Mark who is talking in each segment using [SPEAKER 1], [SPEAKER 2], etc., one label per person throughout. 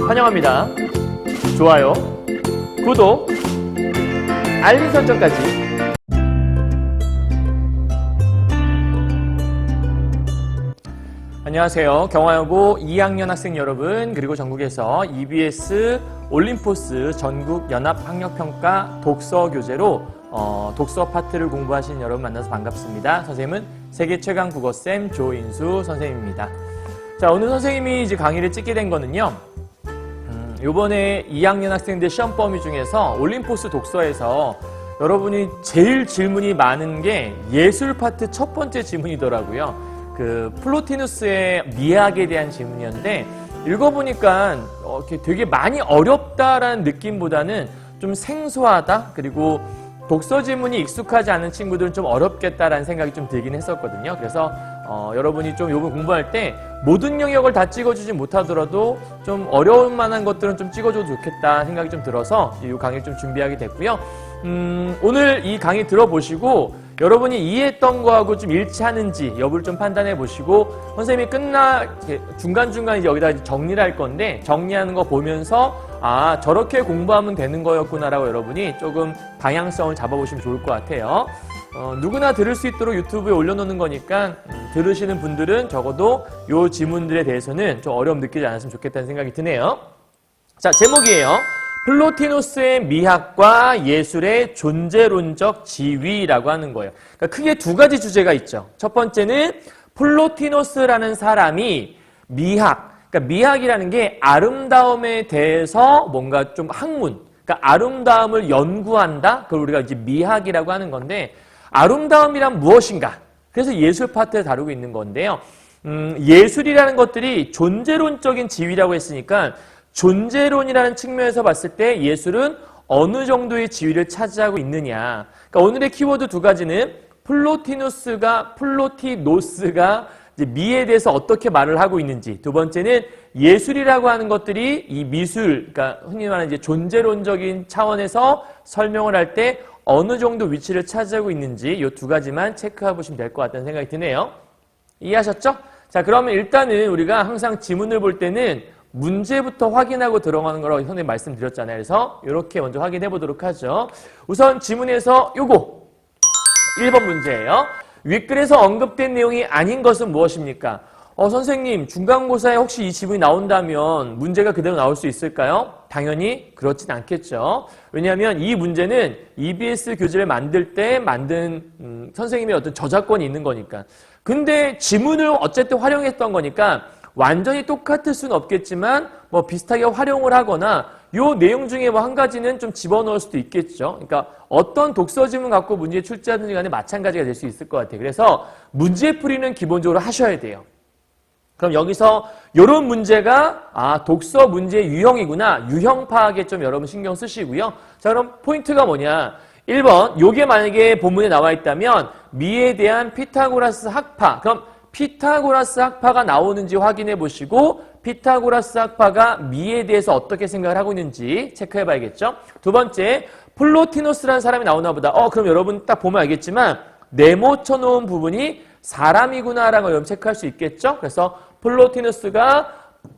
[SPEAKER 1] 환영합니다. 좋아요, 구독, 알림 설정까지. 안녕하세요. 경화여고 2학년 학생 여러분, 그리고 전국에서 EBS 올림포스 전국연합학력평가 독서 교재로 독서 파트를 공부하시는 여러분 만나서 반갑습니다. 선생님은 세계 최강 국어쌤 조인수 선생님입니다. 자, 오늘 선생님이 이제 강의를 찍게 된 거는요, 요번에 2학년 학생들 시험 범위 중에서 올림포스 독서에서 여러분이 제일 질문이 많은 게 예술 파트 첫 번째 질문이더라고요. 그 플로티누스의 미학에 대한 질문이었는데, 읽어보니까 되게 많이 어렵다라는 느낌보다는 좀 생소하다, 그리고 독서 지문이 익숙하지 않은 친구들은 좀 어렵겠다라는 생각이 좀 들긴 했었거든요. 그래서 여러분이 좀 요번 공부할 때 모든 영역을 다 찍어주지 못하더라도 좀 어려울 만한 것들은 좀 찍어줘도 좋겠다 생각이 좀 들어서 이 강의를 좀 준비하게 됐고요. 오늘 이 강의 들어보시고 여러분이 이해했던 거하고 좀 일치하는지 여부를 좀 판단해 보시고, 선생님이 중간중간 이제 여기다 정리를 할 건데, 정리하는 거 보면서 아, 저렇게 공부하면 되는 거였구나라고 여러분이 조금 방향성을 잡아보시면 좋을 것 같아요. 누구나 들을 수 있도록 유튜브에 올려놓는 거니까 들으시는 분들은 적어도 요 지문들에 대해서는 좀 어려움 느끼지 않았으면 좋겠다는 생각이 드네요. 자, 제목이에요. 플로티누스의 미학과 예술의 존재론적 지위라고 하는 거예요. 그러니까 크게 두 가지 주제가 있죠. 첫 번째는 플로티누스라는 사람이 그러니까 미학이라는 게 아름다움에 대해서 뭔가 좀 학문, 그러니까 아름다움을 연구한다? 그걸 우리가 이제 미학이라고 하는 건데, 아름다움이란 무엇인가? 그래서 예술 파트를 다루고 있는 건데요. 예술이라는 것들이 존재론적인 지위라고 했으니까, 존재론이라는 측면에서 봤을 때 예술은 어느 정도의 지위를 차지하고 있느냐. 그러니까 오늘의 키워드 두 가지는 플로티노스가 이제 미에 대해서 어떻게 말을 하고 있는지, 두 번째는 예술이라고 하는 것들이 이 미술, 그러니까 흔히 말하는 이제 존재론적인 차원에서 설명을 할 때 어느 정도 위치를 차지하고 있는지 이 두 가지만 체크해 보시면 될 것 같다는 생각이 드네요. 이해하셨죠? 자, 그러면 일단은 우리가 항상 지문을 볼 때는 문제부터 확인하고 들어가는 거라고 선생님 말씀드렸잖아요. 그래서 이렇게 먼저 확인해 보도록 하죠. 우선 지문에서 요거 1번 문제예요. 윗글에서 언급된 내용이 아닌 것은 무엇입니까? 선생님, 중간고사에 혹시 이 지문이 나온다면 문제가 그대로 나올 수 있을까요? 당연히 그렇진 않겠죠. 왜냐하면 이 문제는 EBS 교재를 만들 때 만든 선생님의 어떤 저작권이 있는 거니까. 근데 지문을 어쨌든 활용했던 거니까 완전히 똑같을 수는 없겠지만 뭐 비슷하게 활용을 하거나 요 내용 중에 뭐 한 가지는 좀 집어넣을 수도 있겠죠. 그러니까 어떤 독서 지문 갖고 문제 출제하든지 간에 마찬가지가 될 수 있을 것 같아요. 그래서 문제풀이는 기본적으로 하셔야 돼요. 그럼 여기서 요런 문제가 독서 문제 유형이구나. 유형 파악에 좀 여러분 신경 쓰시고요. 자, 그럼 포인트가 뭐냐? 1번, 요게 만약에 본문에 나와 있다면 미에 대한 피타고라스 학파. 그럼 피타고라스 학파가 나오는지 확인해 보시고 피타고라스 학파가 미에 대해서 어떻게 생각을 하고 있는지 체크해 봐야겠죠. 두 번째, 플로티노스라는 사람이 나오나 보다. 그럼 여러분 딱 보면 알겠지만 네모 쳐놓은 부분이 사람이구나라는 걸 여러분 체크할 수 있겠죠. 그래서 플로티노스가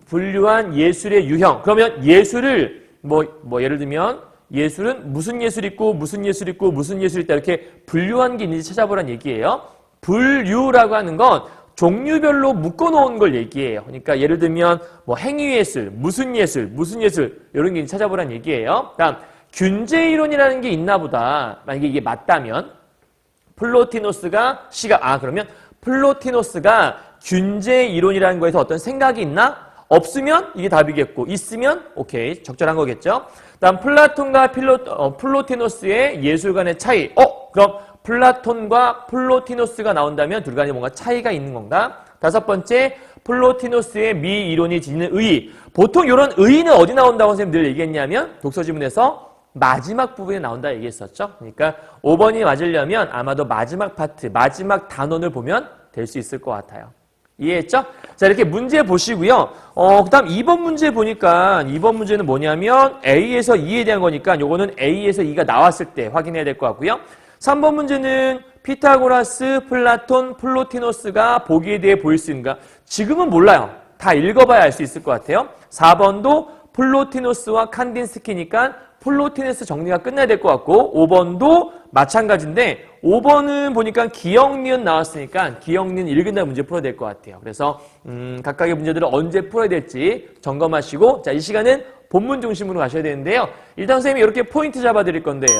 [SPEAKER 1] 분류한 예술의 유형. 그러면 예술을 예를 들면 예술은 무슨 예술 있고 무슨 예술 있고 무슨 예술 있다 이렇게 분류한 게 있는지 찾아보란 얘기예요. 분류라고 하는 건 종류별로 묶어놓은 걸 얘기해요. 그러니까 예를 들면 행위예술, 무슨 예술 이런 게 찾아보란 얘기예요. 다음 균제이론이라는 게 있나 보다. 만약에 이게 맞다면 플로티노스가 그러면 플로티노스가 균제이론이라는 거에서 어떤 생각이 있나? 없으면 이게 답이겠고 있으면 오케이 적절한 거겠죠. 다음 플라톤과 플로티노스의 예술 간의 차이. 그럼 플라톤과 플로티노스가 나온다면 둘 간에 뭔가 차이가 있는 건가? 다섯 번째, 플로티노스의 미 이론이 지니는 의의. 보통 이런 의의는 어디 나온다고 선생님 늘 얘기했냐면 독서 지문에서 마지막 부분에 나온다 얘기했었죠. 그러니까 5번이 맞으려면 아마도 마지막 파트, 마지막 단원을 보면 될 수 있을 것 같아요. 이해했죠? 자, 이렇게 문제 보시고요. 그 다음 2번 문제 보니까 2번 문제는 뭐냐면 A에서 E에 대한 거니까 요거는 A에서 E가 나왔을 때 확인해야 될 것 같고요. 3번 문제는 피타고라스, 플라톤, 플로티노스가 보기에 대해 보일 수 있는가? 지금은 몰라요. 다 읽어봐야 알 수 있을 것 같아요. 4번도 플로티노스와 칸딘스키니까 플로티노스 정리가 끝나야 될 것 같고 5번도 마찬가지인데 5번은 보니까 기역, 니은 나왔으니까 기역, 니은 읽은 다음 문제 풀어야 될 것 같아요. 그래서 각각의 문제들을 언제 풀어야 될지 점검하시고 자, 이 시간은 본문 중심으로 가셔야 되는데요. 일단 선생님이 이렇게 포인트 잡아드릴 건데요.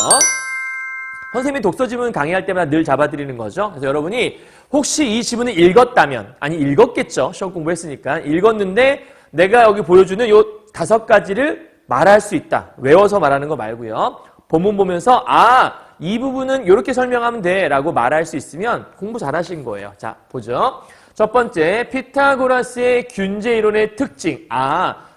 [SPEAKER 1] 선생님이 독서 지문 강의할 때마다 늘 잡아드리는 거죠. 그래서 여러분이 혹시 이 지문을 읽었다면, 아니 읽었겠죠. 시험 공부했으니까. 읽었는데 내가 여기 보여주는 요 5가지를 말할 수 있다. 외워서 말하는 거 말고요. 본문 보면서 이 부분은 이렇게 설명하면 돼 라고 말할 수 있으면 공부 잘하신 거예요. 자, 보죠. 첫 번째, 피타고라스의 균제 이론의 특징.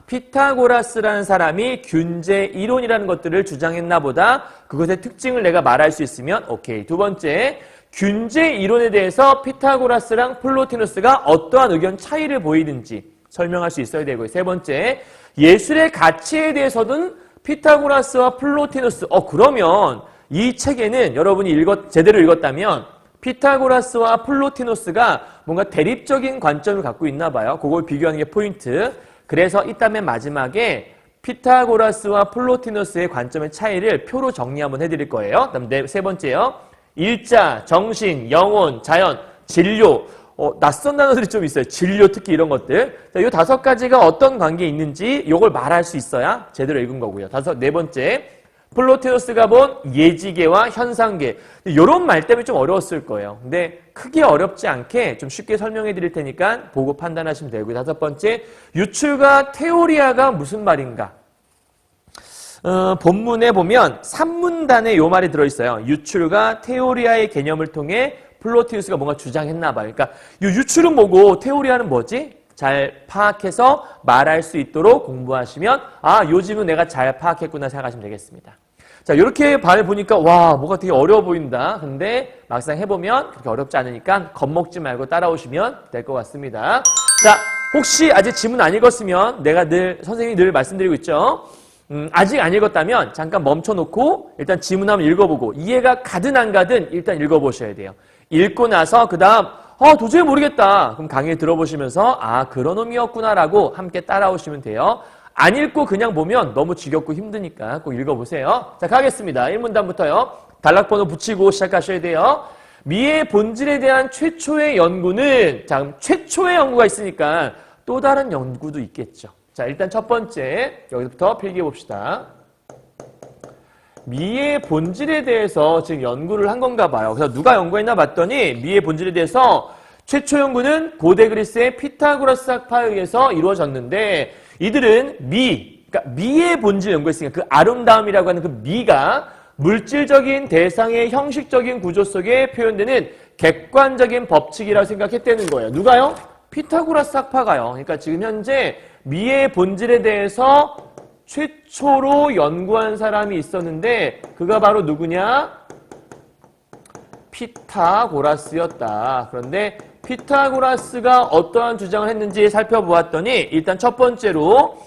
[SPEAKER 1] 피타고라스라는 사람이 균제 이론이라는 것들을 주장했나 보다. 그것의 특징을 내가 말할 수 있으면 오케이. 두 번째, 균제 이론에 대해서 피타고라스랑 플로티노스가 어떠한 의견 차이를 보이는지 설명할 수 있어야 되고요. 세 번째, 예술의 가치에 대해서는 피타고라스와 플로티노스 그러면 이 책에는 여러분이 제대로 읽었다면 피타고라스와 플로티노스가 뭔가 대립적인 관점을 갖고 있나 봐요. 그걸 비교하는 게 포인트. 그래서 이따 맨 마지막에 피타고라스와 플로티노스의 관점의 차이를 표로 정리 한번 해드릴 거예요. 그다음 세 번째요. 일자, 정신, 영혼, 자연, 진료. 낯선 단어들이 좀 있어요. 진료 특히 이런 것들. 자, 이 5가지가 어떤 관계에 있는지 이걸 말할 수 있어야 제대로 읽은 거고요. 네 번째, 플로티노스가 본 예지계와 현상계. 이런 말 때문에 좀 어려웠을 거예요. 근데 크게 어렵지 않게 좀 쉽게 설명해 드릴 테니까 보고 판단하시면 되고요. 5번째, 유출과 테오리아가 무슨 말인가? 본문에 보면 3문단에 요 말이 들어있어요. 유출과 테오리아의 개념을 통해 플로티누스가 뭔가 주장했나 봐요. 그러니까 이 유출은 뭐고 테오리아는 뭐지? 잘 파악해서 말할 수 있도록 공부하시면 요즘은 내가 잘 파악했구나 생각하시면 되겠습니다. 자, 이렇게 보니까 와, 뭐가 되게 어려워 보인다. 근데 막상 해보면 그렇게 어렵지 않으니까 겁먹지 말고 따라오시면 될 것 같습니다. 자, 혹시 아직 지문 안 읽었으면 선생님이 늘 말씀드리고 있죠. 아직 안 읽었다면 잠깐 멈춰놓고 일단 지문 한번 읽어보고 이해가 가든 안 가든 일단 읽어보셔야 돼요. 읽고 나서 그 다음 도저히 모르겠다. 그럼 강의 들어보시면서 그런 의미였구나라고 함께 따라오시면 돼요. 안 읽고 그냥 보면 너무 지겹고 힘드니까 꼭 읽어보세요. 자, 가겠습니다. 1문단부터요. 단락번호 붙이고 시작하셔야 돼요. 미의 본질에 대한 최초의 연구는 최초의 연구가 있으니까 또 다른 연구도 있겠죠. 자, 일단 첫 번째 여기부터 필기해 봅시다. 미의 본질에 대해서 지금 연구를 한 건가 봐요. 그래서 누가 연구했나 봤더니 미의 본질에 대해서 최초 연구는 고대 그리스의 피타고라스 학파에 의해서 이루어졌는데 이들은 그러니까 미의 본질 연구했으니까 그 아름다움이라고 하는 그 미가 물질적인 대상의 형식적인 구조 속에 표현되는 객관적인 법칙이라고 생각했다는 거예요. 누가요? 피타고라스 학파가요. 그러니까 지금 현재 미의 본질에 대해서 최초로 연구한 사람이 있었는데 그가 바로 누구냐? 피타고라스였다. 그런데 피타고라스가 어떠한 주장을 했는지 살펴보았더니 일단 첫 번째로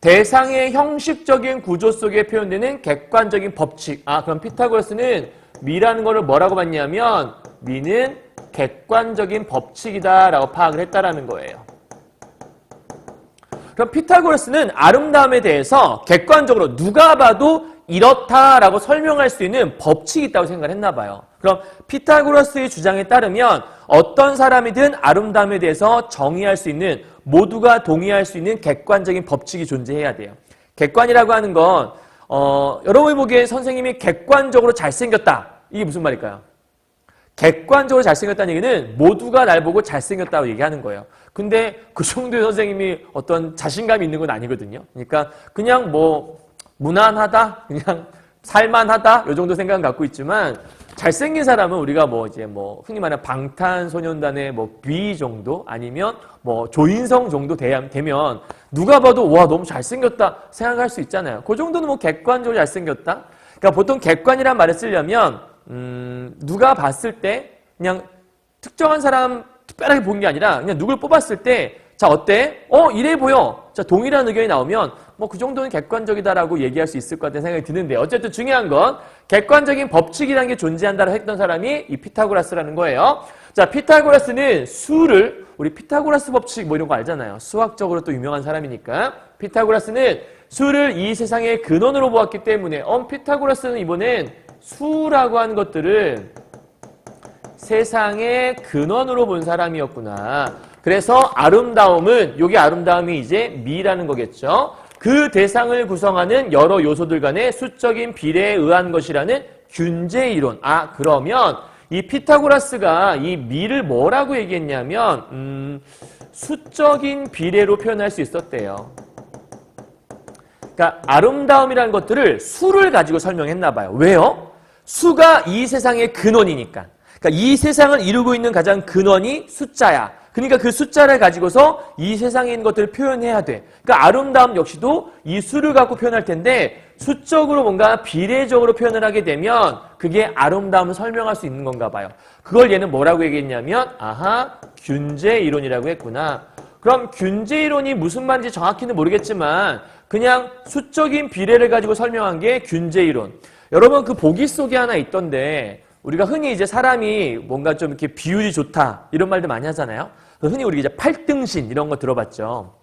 [SPEAKER 1] 대상의 형식적인 구조 속에 표현되는 객관적인 법칙. 그럼 피타고라스는 미라는 거를 뭐라고 봤냐면 미는 객관적인 법칙이다라고 파악을 했다라는 거예요. 그럼 피타고라스는 아름다움에 대해서 객관적으로 누가 봐도 이렇다라고 설명할 수 있는 법칙이 있다고 생각을 했나 봐요. 그럼 피타고라스의 주장에 따르면 어떤 사람이든 아름다움에 대해서 정의할 수 있는 모두가 동의할 수 있는 객관적인 법칙이 존재해야 돼요. 객관이라고 하는 건 여러분이 보기에 선생님이 객관적으로 잘생겼다. 이게 무슨 말일까요? 객관적으로 잘생겼다는 얘기는 모두가 날 보고 잘생겼다고 얘기하는 거예요. 근데 그 정도의 선생님이 어떤 자신감이 있는 건 아니거든요. 그러니까 그냥 무난하다, 그냥 살만하다, 이 정도 생각은 갖고 있지만 잘생긴 사람은 우리가 흔히 말하는 방탄소년단의 뷔 정도 아니면 조인성 정도 되면 누가 봐도 와, 너무 잘생겼다 생각할 수 있잖아요. 그 정도는 객관적으로 잘생겼다. 그러니까 보통 객관이란 말을 쓰려면 누가 봤을 때 그냥 특정한 사람 특별하게 본 게 아니라 그냥 누굴 뽑았을 때 자, 어때? 이래 보여. 자, 동일한 의견이 나오면 그 정도는 객관적이다라고 얘기할 수 있을 것 같다는 생각이 드는데 어쨌든 중요한 건 객관적인 법칙이라는 게 존재한다고 했던 사람이 이 피타고라스라는 거예요. 자, 피타고라스는 수를 우리 피타고라스 법칙 이런 거 알잖아요. 수학적으로 또 유명한 사람이니까 피타고라스는 수를 이 세상의 근원으로 보았기 때문에 피타고라스는 이번엔 수라고 하는 것들을 세상의 근원으로 본 사람이었구나. 그래서 아름다움은 여기 아름다움이 이제 미라는 거겠죠. 그 대상을 구성하는 여러 요소들 간의 수적인 비례에 의한 것이라는 균제 이론. 그러면 이 피타고라스가 이 미를 뭐라고 얘기했냐면 수적인 비례로 표현할 수 있었대요. 그러니까 아름다움이라는 것들을 수를 가지고 설명했나 봐요. 왜요? 수가 이 세상의 근원이니까. 그러니까 이 세상을 이루고 있는 가장 근원이 숫자야. 그러니까 그 숫자를 가지고서 이 세상에 있는 것들을 표현해야 돼. 그러니까 아름다움 역시도 이 수를 갖고 표현할 텐데 수적으로 뭔가 비례적으로 표현을 하게 되면 그게 아름다움을 설명할 수 있는 건가 봐요. 그걸 얘는 뭐라고 얘기했냐면 균제 이론이라고 했구나. 그럼 균제 이론이 무슨 말인지 정확히는 모르겠지만 그냥 수적인 비례를 가지고 설명한 게 균제 이론. 여러분 그 보기 속에 하나 있던데 우리가 흔히 이제 사람이 뭔가 좀 이렇게 비율이 좋다 이런 말들 많이 하잖아요. 흔히 우리 이제 팔등신 이런 거 들어봤죠.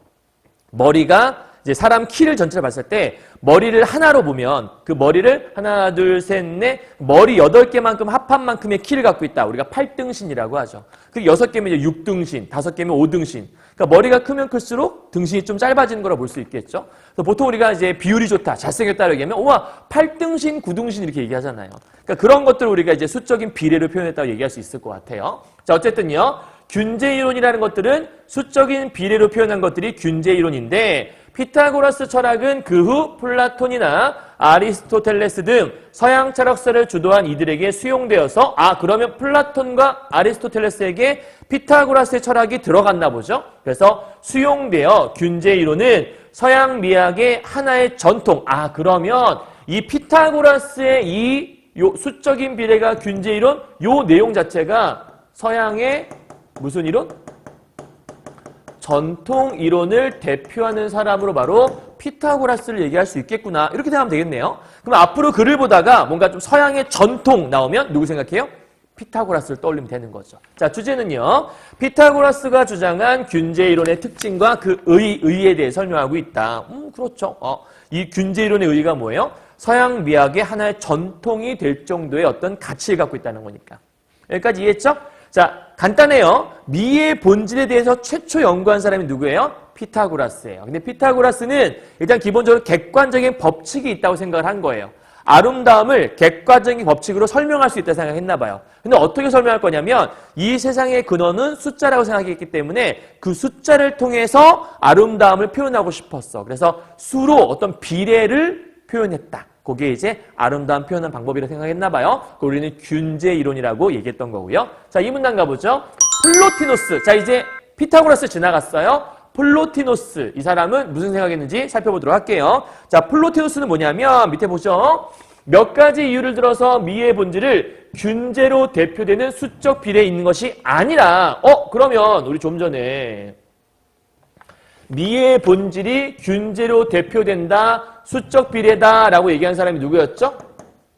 [SPEAKER 1] 머리가 이제 사람 키를 전체를 봤을 때 머리를 하나로 보면 그 머리를 하나, 둘, 셋, 넷 머리 8개만큼 합한 만큼의 키를 갖고 있다. 우리가 8등신이라고 하죠. 그리고 6개면 이제 6등신, 5개면 5등신. 그러니까 머리가 크면 클수록 등신이 좀 짧아지는 거라 볼 수 있겠죠. 그래서 보통 우리가 이제 비율이 좋다, 잘생겼다라고 얘기하면 우와 8등신, 9등신 이렇게 얘기하잖아요. 그러니까 그런 것들을 우리가 이제 수적인 비례로 표현했다고 얘기할 수 있을 것 같아요. 자, 어쨌든요. 균제 이론이라는 것들은 수적인 비례로 표현한 것들이 균제 이론인데 피타고라스 철학은 그 후 플라톤이나 아리스토텔레스 등 서양 철학사를 주도한 이들에게 수용되어서 그러면 플라톤과 아리스토텔레스에게 피타고라스의 철학이 들어갔나 보죠. 그래서 수용되어 균제 이론은 서양 미학의 하나의 전통. 그러면 이 피타고라스의 이 수적인 비례가 균제 이론 요 내용 자체가 서양의 무슨 이론? 전통 이론을 대표하는 사람으로 바로 피타고라스를 얘기할 수 있겠구나. 이렇게 생각하면 되겠네요. 그럼 앞으로 글을 보다가 뭔가 좀 서양의 전통 나오면 누구 생각해요? 피타고라스를 떠올리면 되는 거죠. 자, 주제는요. 피타고라스가 주장한 균제 이론의 특징과 그 의의에 대해 설명하고 있다. 그렇죠. 이 균제 이론의 의의가 뭐예요? 서양 미학의 하나의 전통이 될 정도의 어떤 가치를 갖고 있다는 거니까. 여기까지 이해했죠? 자, 간단해요. 미의 본질에 대해서 최초 연구한 사람이 누구예요? 피타고라스예요. 근데 피타고라스는 일단 기본적으로 객관적인 법칙이 있다고 생각을 한 거예요. 아름다움을 객관적인 법칙으로 설명할 수 있다고 생각했나 봐요. 근데 어떻게 설명할 거냐면 이 세상의 근원은 숫자라고 생각했기 때문에 그 숫자를 통해서 아름다움을 표현하고 싶었어. 그래서 수로 어떤 비례를 표현했다. 그게 이제 아름다운 표현한 방법이라고 생각했나 봐요. 우리는 균제 이론이라고 얘기했던 거고요. 자, 이 문단 가보죠. 플로티노스. 자, 이제 피타고라스 지나갔어요. 플로티노스. 이 사람은 무슨 생각했는지 살펴보도록 할게요. 자, 플로티노스는 뭐냐면 밑에 보죠. 몇 가지 이유를 들어서 미의 본질을 균제로 대표되는 수적 비례에 있는 것이 아니라 그러면 우리 좀 전에 미의 본질이 균제로 대표된다, 수적 비례다라고 얘기한 사람이 누구였죠?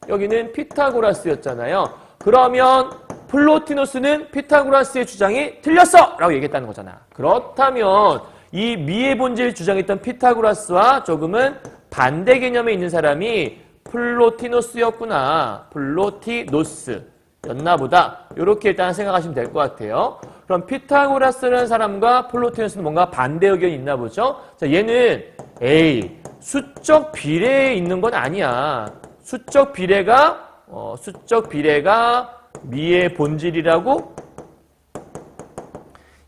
[SPEAKER 1] 여기는 피타고라스였잖아요. 그러면 플로티노스는 피타고라스의 주장이 틀렸어! 라고 얘기했다는 거잖아. 그렇다면 이 미의 본질 주장했던 피타고라스와 조금은 반대 개념에 있는 사람이 플로티노스였구나. 플로티노스였나 보다. 이렇게 일단 생각하시면 될 것 같아요. 그럼 피타고라스라는 사람과 플로티노스는 뭔가 반대 의견이 있나 보죠? 자, 얘는 수적 비례에 있는 건 아니야. 수적 비례가 미의 본질이라고?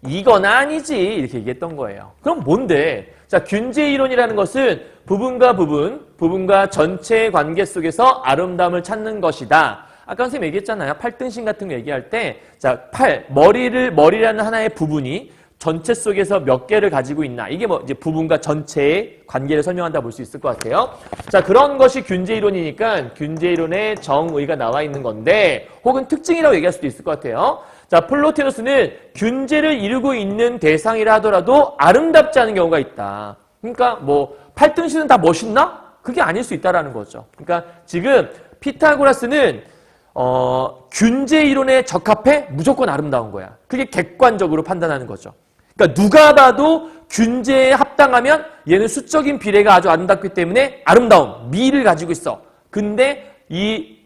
[SPEAKER 1] 이건 아니지. 이렇게 얘기했던 거예요. 그럼 뭔데? 자, 균제 이론이라는 것은 부분과 전체의 관계 속에서 아름다움을 찾는 것이다. 아까 선생님 얘기했잖아요. 팔등신 같은 거 얘기할 때, 자, 머리라는 하나의 부분이 전체 속에서 몇 개를 가지고 있나. 이게 이제 부분과 전체의 관계를 설명한다 볼 수 있을 것 같아요. 자, 그런 것이 균제 이론이니까 균제 이론의 정의가 나와 있는 건데, 혹은 특징이라고 얘기할 수도 있을 것 같아요. 자, 플로티노스는 균제를 이루고 있는 대상이라 하더라도 아름답지 않은 경우가 있다. 그러니까 팔등신은 다 멋있나? 그게 아닐 수 있다라는 거죠. 그러니까 지금 피타고라스는 균제 이론에 적합해 무조건 아름다운 거야. 그게 객관적으로 판단하는 거죠. 그러니까 누가 봐도 균제에 합당하면 얘는 수적인 비례가 아주 아름답기 때문에 아름다움, 미를 가지고 있어. 근데 이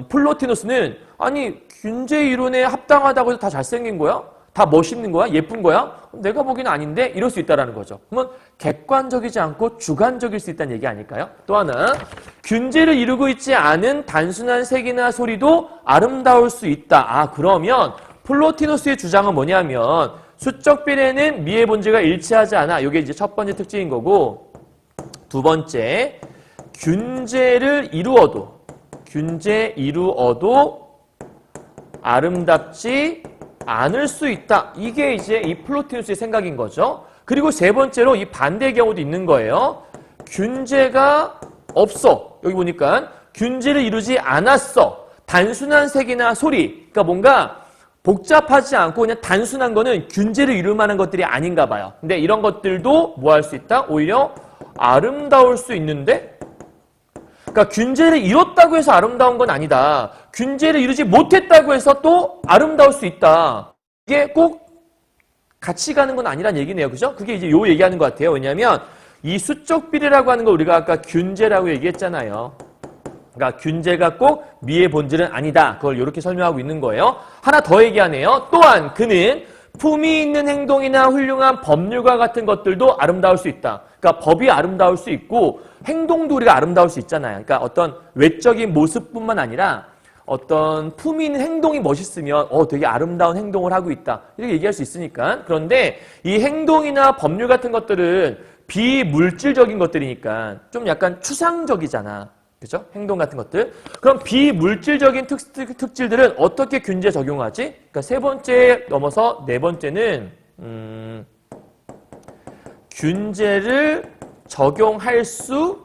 [SPEAKER 1] 플로티노스는 아니 균제 이론에 합당하다고 해서 다 잘생긴 거야? 다 멋있는 거야? 예쁜 거야? 내가 보기엔 아닌데? 이럴 수 있다는 거죠. 그러면 객관적이지 않고 주관적일 수 있다는 얘기 아닐까요? 또 하나, 균제를 이루고 있지 않은 단순한 색이나 소리도 아름다울 수 있다. 아, 그러면 플로티노스의 주장은 뭐냐면 수적 비례는 미의 본질과 일치하지 않아. 이게 이제 첫 번째 특징인 거고, 두 번째, 균제를 이루어도 아름답지 않을 수 있다. 이게 이제 이 플로티노스의 생각인 거죠. 그리고 세 번째로 이 반대의 경우도 있는 거예요. 균제가 없어. 여기 보니까 균제를 이루지 않았어. 단순한 색이나 소리. 그러니까 뭔가 복잡하지 않고 그냥 단순한 거는 균제를 이룰 만한 것들이 아닌가 봐요. 근데 이런 것들도 뭐 할 수 있다? 오히려 아름다울 수 있는데? 그러니까 균제를 이뤘다고 해서 아름다운 건 아니다. 균제를 이루지 못했다고 해서 또 아름다울 수 있다. 이게 꼭 같이 가는 건 아니란 얘기네요. 그죠? 그게 이제 요 얘기하는 것 같아요. 왜냐하면 이 수적 비례라고 하는 거 우리가 아까 균제라고 얘기했잖아요. 그러니까 균제가 꼭 미의 본질은 아니다. 그걸 이렇게 설명하고 있는 거예요. 하나 더 얘기하네요. 또한 그는 품위 있는 행동이나 훌륭한 법률과 같은 것들도 아름다울 수 있다. 그러니까 법이 아름다울 수 있고 행동도 우리가 아름다울 수 있잖아요. 그러니까 어떤 외적인 모습뿐만 아니라 어떤 품위 있는 행동이 멋있으면 되게 아름다운 행동을 하고 있다. 이렇게 얘기할 수 있으니까. 그런데 이 행동이나 법률 같은 것들은 비물질적인 것들이니까 좀 약간 추상적이잖아. 그죠? 행동 같은 것들. 그럼 비물질적인 특질들은 어떻게 균제에 적용하지? 그러니까 세 번째 넘어서 네 번째는 균제를 적용할 수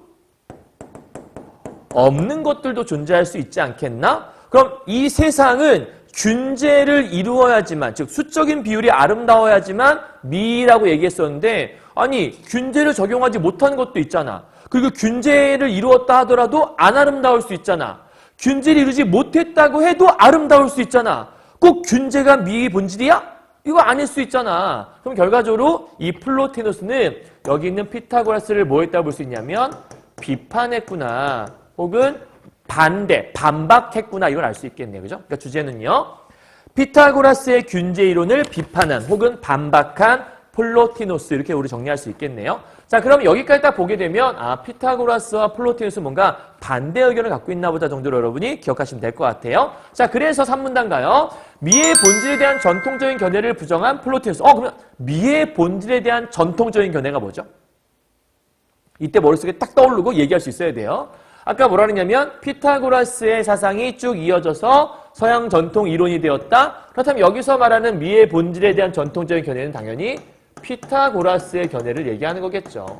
[SPEAKER 1] 없는 것들도 존재할 수 있지 않겠나? 그럼 이 세상은 균제를 이루어야지만, 즉 수적인 비율이 아름다워야지만 미라고 얘기했었는데 아니 균제를 적용하지 못하는 것도 있잖아. 그리고 균제를 이루었다 하더라도 안 아름다울 수 있잖아. 균제를 이루지 못했다고 해도 아름다울 수 있잖아. 꼭 균제가 미의 본질이야? 이거 아닐 수 있잖아. 그럼 결과적으로 이 플로티노스는 여기 있는 피타고라스를 뭐 했다고 볼 수 있냐면 비판했구나. 혹은 반박했구나. 이걸 알 수 있겠네요. 그죠? 그러니까 주제는요. 피타고라스의 균제 이론을 비판한 혹은 반박한 플로티노스 이렇게 우리 정리할 수 있겠네요. 자, 그럼 여기까지 딱 보게 되면 피타고라스와 플로티노스 뭔가 반대 의견을 갖고 있나 보다 정도로 여러분이 기억하시면 될 것 같아요. 자, 그래서 3문단 가요. 미의 본질에 대한 전통적인 견해를 부정한 플로티노스. 그러면 미의 본질에 대한 전통적인 견해가 뭐죠? 이때 머릿속에 딱 떠오르고 얘기할 수 있어야 돼요. 아까 뭐라 그랬냐면 피타고라스의 사상이 쭉 이어져서 서양 전통 이론이 되었다. 그렇다면 여기서 말하는 미의 본질에 대한 전통적인 견해는 당연히 피타고라스의 견해를 얘기하는 거겠죠.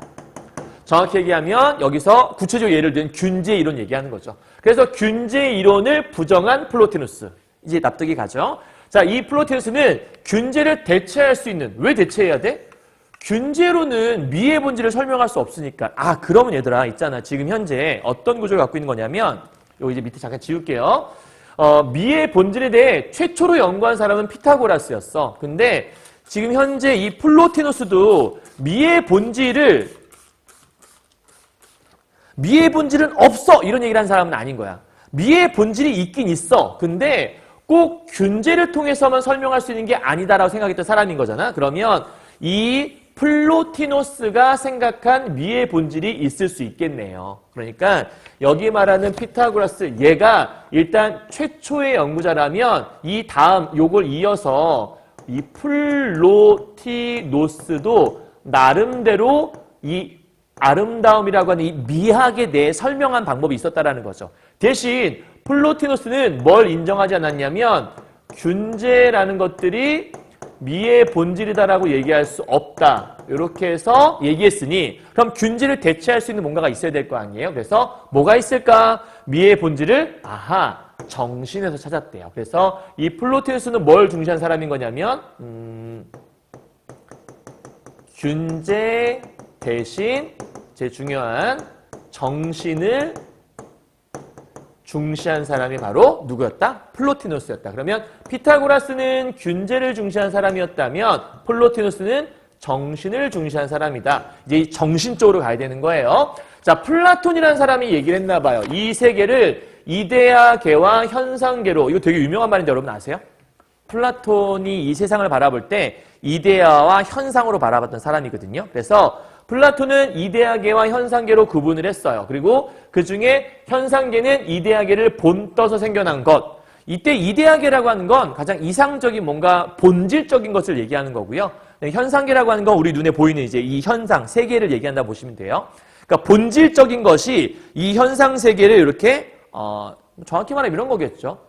[SPEAKER 1] 정확히 얘기하면 여기서 구체적으로 예를 들면 균제 이론 얘기하는 거죠. 그래서 균제 이론을 부정한 플로티노스. 이제 납득이 가죠. 자, 이 플로티노스는 균제를 대체할 수 있는, 왜 대체해야 돼? 균제로는 미의 본질을 설명할 수 없으니까. 그러면 얘들아 있잖아. 지금 현재 어떤 구조를 갖고 있는 거냐면 여기 이제 밑에 잠깐 지울게요. 미의 본질에 대해 최초로 연구한 사람은 피타고라스였어. 근데 지금 현재 이 플로티노스도 미의 본질은 없어 이런 얘기를 한 사람은 아닌 거야. 미의 본질이 있긴 있어. 근데 꼭 균제를 통해서만 설명할 수 있는 게 아니다라고 생각했던 사람인 거잖아. 그러면 이 플로티노스가 생각한 미의 본질이 있을 수 있겠네요. 그러니까 여기 말하는 피타고라스 얘가 일단 최초의 연구자라면 이 다음 요걸 이어서 이 플로티노스도 나름대로 이 아름다움이라고 하는 이 미학에 대해 설명한 방법이 있었다라는 거죠. 대신 플로티노스는 뭘 인정하지 않았냐면 균제라는 것들이 미의 본질이다라고 얘기할 수 없다. 이렇게 해서 얘기했으니 그럼 균제를 대체할 수 있는 뭔가가 있어야 될 거 아니에요. 그래서 뭐가 있을까? 미의 본질을 정신에서 찾았대요. 그래서 이 플로티노스는 뭘 중시한 사람인 거냐면 균제 대신 제일 중요한 정신을 중시한 사람이 바로 누구였다? 플로티노스였다. 그러면 피타고라스는 균제를 중시한 사람이었다면 플로티노스는 정신을 중시한 사람이다. 이제 이 정신 쪽으로 가야 되는 거예요. 자, 플라톤이라는 사람이 얘기를 했나 봐요. 이 세계를 이데아계와 현상계로, 이거 되게 유명한 말인데 여러분 아세요? 플라톤이 이 세상을 바라볼 때 이데아와 현상으로 바라봤던 사람이거든요. 그래서 플라톤은 이데아계와 현상계로 구분을 했어요. 그리고 그 중에 현상계는 이데아계를 본떠서 생겨난 것. 이때 이데아계라고 하는 건 가장 이상적인 뭔가 본질적인 것을 얘기하는 거고요. 현상계라고 하는 건 우리 눈에 보이는 이제 이 현상, 세계를 얘기한다 보시면 돼요. 그러니까 본질적인 것이 이 현상 세계를 이렇게 정확히 말하면 이런 거겠죠.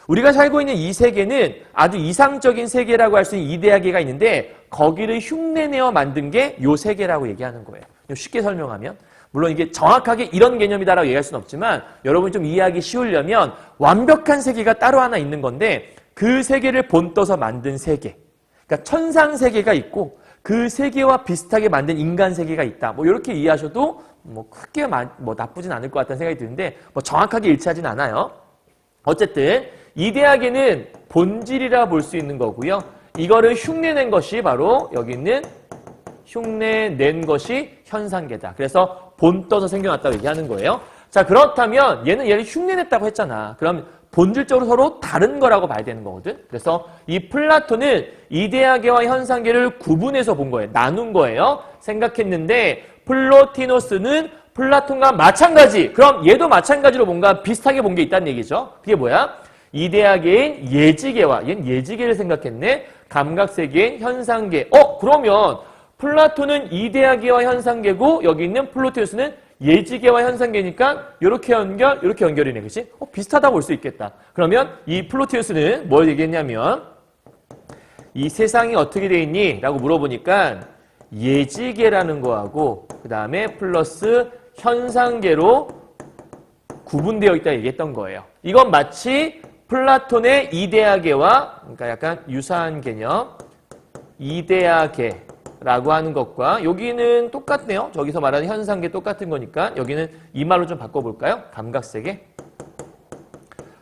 [SPEAKER 1] 우리가 살고 있는 이 세계는 아주 이상적인 세계라고 할 수 있는 이데아계가 있는데 거기를 흉내내어 만든 게 요 세계라고 얘기하는 거예요. 쉽게 설명하면 물론 이게 정확하게 이런 개념이다라고 얘기할 수는 없지만 여러분이 좀 이해하기 쉬우려면 완벽한 세계가 따로 하나 있는 건데 그 세계를 본떠서 만든 세계. 그러니까 천상 세계가 있고 그 세계와 비슷하게 만든 인간 세계가 있다. 뭐 이렇게 이해하셔도 뭐 크게 뭐 나쁘진 않을 것 같다는 생각이 드는데 뭐 정확하게 일치하진 않아요. 어쨌든 이데아계는 본질이라 볼 수 있는 거고요. 이거를 흉내낸 것이 바로 여기 있는 흉내낸 것이 현상계다. 그래서 본떠서 생겨났다고 얘기하는 거예요. 자, 그렇다면 얘를 흉내냈다고 했잖아. 그럼 본질적으로 서로 다른 거라고 봐야 되는 거거든. 그래서 이 플라톤은 이데아계와 현상계를 구분해서 본 거예요. 나눈 거예요. 생각했는데 플로티노스는 플라톤과 마찬가지. 그럼 얘도 마찬가지로 뭔가 비슷하게 본 게 있다는 얘기죠. 그게 뭐야? 이데아계인 예지계와 얘는 예지계를 생각했네. 감각세계인 현상계. 그러면 플라톤은 이데아계와 현상계고 여기 있는 플로티노스는 예지계와 현상계니까 이렇게 연결이네. 그치? 비슷하다고 볼 수 있겠다. 그러면 이 플로티노스는 뭘 얘기했냐면 이 세상이 어떻게 돼 있니? 라고 물어보니까 예지계라는 거하고 그 다음에 플러스 현상계로 구분되어 있다 얘기했던 거예요. 이건 마치 플라톤의 이데아계와 그러니까 약간 유사한 개념 이데아계라고 하는 것과 여기는 똑같네요. 저기서 말하는 현상계 똑같은 거니까 여기는 이 말로 좀 바꿔볼까요? 감각세계.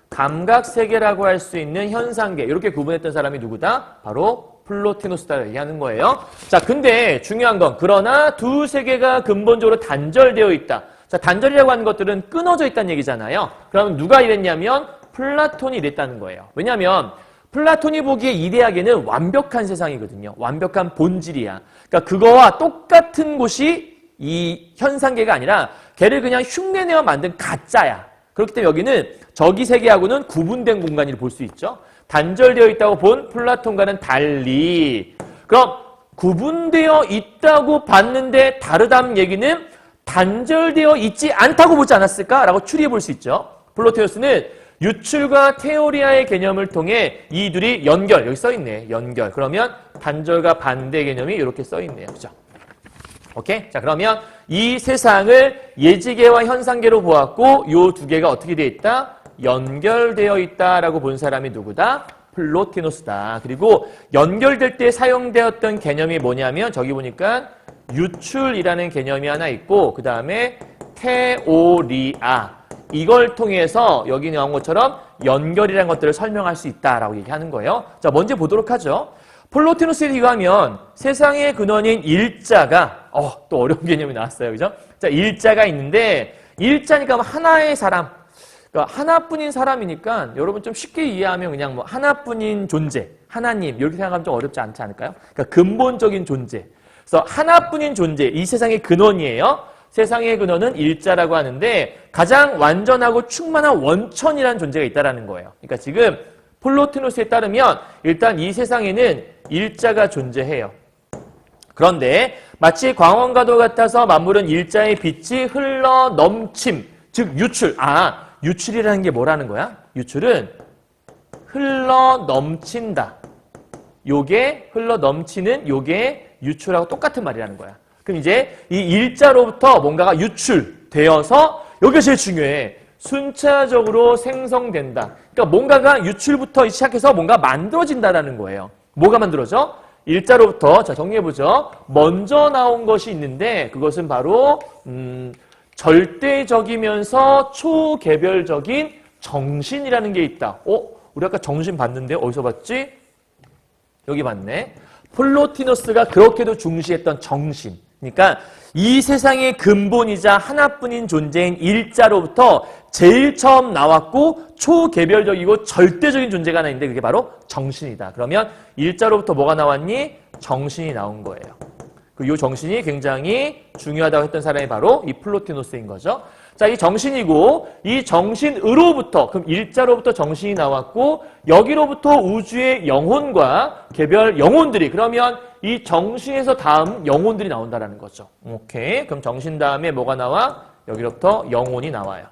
[SPEAKER 1] 감각세계라고 할 수 있는 현상계 이렇게 구분했던 사람이 누구다? 바로 플로티노스다 얘기하는 거예요. 자, 근데 중요한 건 그러나 두 세계가 근본적으로 단절되어 있다. 자, 단절이라고 하는 것들은 끊어져 있다는 얘기잖아요. 그러면 누가 이랬냐면 플라톤이 이랬다는 거예요. 왜냐하면 플라톤이 보기에 이데아계는 완벽한 세상이거든요. 완벽한 본질이야. 그러니까 그거와 똑같은 곳이 이 현상계가 아니라 걔를 그냥 흉내내어 만든 가짜야. 그렇기 때문에 여기는 저기 세계하고는 구분된 공간을 볼 수 있죠. 단절되어 있다고 본 플라톤과는 달리. 그럼 구분되어 있다고 봤는데 다르다는 얘기는 단절되어 있지 않다고 보지 않았을까? 라고 추리해 볼 수 있죠. 플로티노스는 유출과 테오리아의 개념을 통해 이 둘이 연결, 여기 써있네. 연결. 그러면 단절과 반대 개념이 이렇게 써있네요. 그죠? 오케이? 자, 그러면 이 세상을 예지계와 현상계로 보았고 이 두 개가 어떻게 되어 있다? 연결되어 있다라고 본 사람이 누구다? 플로티노스다. 그리고 연결될 때 사용되었던 개념이 뭐냐면 저기 보니까 유출이라는 개념이 하나 있고 그 다음에 테오리아. 이걸 통해서 여기 나온 것처럼 연결이라는 것들을 설명할 수 있다라고 얘기하는 거예요. 자, 먼저 보도록 하죠. 플로티노스에 의하면 세상의 근원인 일자가 또 어려운 개념이 나왔어요. 그죠? 자, 일자가 있는데 일자니까 하나의 사람. 그러니까 하나뿐인 사람이니까 여러분 좀 쉽게 이해하면 그냥 뭐 하나뿐인 존재, 하나님 이렇게 생각하면 좀 어렵지 않지 않을까요? 그러니까 근본적인 존재. 그래서 하나뿐인 존재, 이 세상의 근원이에요. 세상의 근원은 일자라고 하는데 가장 완전하고 충만한 원천이라는 존재가 있다는 거예요. 그러니까 지금 플로티노스에 따르면 일단 이 세상에는 일자가 존재해요. 그런데 마치 광원과도 같아서 만물은 일자의 빛이 흘러 넘침, 즉 유출. 유출이라는 게 뭐라는 거야? 유출은 흘러 넘친다. 요게 흘러 넘치는 요게 유출하고 똑같은 말이라는 거야. 그럼 이제 이 일자로부터 뭔가가 유출되어서 여기가 제일 중요해. 순차적으로 생성된다. 그러니까 뭔가가 유출부터 시작해서 뭔가 만들어진다라는 거예요. 뭐가 만들어져? 일자로부터 자 정리해보죠. 먼저 나온 것이 있는데 그것은 바로 절대적이면서 초개별적인 정신이라는 게 있다. 우리 아까 정신 봤는데 어디서 봤지? 여기 봤네. 플로티노스가 그렇게도 중시했던 정신. 그러니까 이 세상의 근본이자 하나뿐인 존재인 일자로부터 제일 처음 나왔고 초개별적이고 절대적인 존재가 하나 있는데 그게 바로 정신이다. 그러면 일자로부터 뭐가 나왔니? 정신이 나온 거예요. 이 정신이 굉장히 중요하다고 했던 사람이 바로 이 플로티노스인 거죠. 자, 이 정신이고 이 정신으로부터 그럼 일자로부터 정신이 나왔고 여기로부터 우주의 영혼과 개별 영혼들이 그러면 이 정신에서 다음 영혼들이 나온다라는 거죠. 오케이. 그럼 정신 다음에 뭐가 나와? 여기로부터 영혼이 나와요.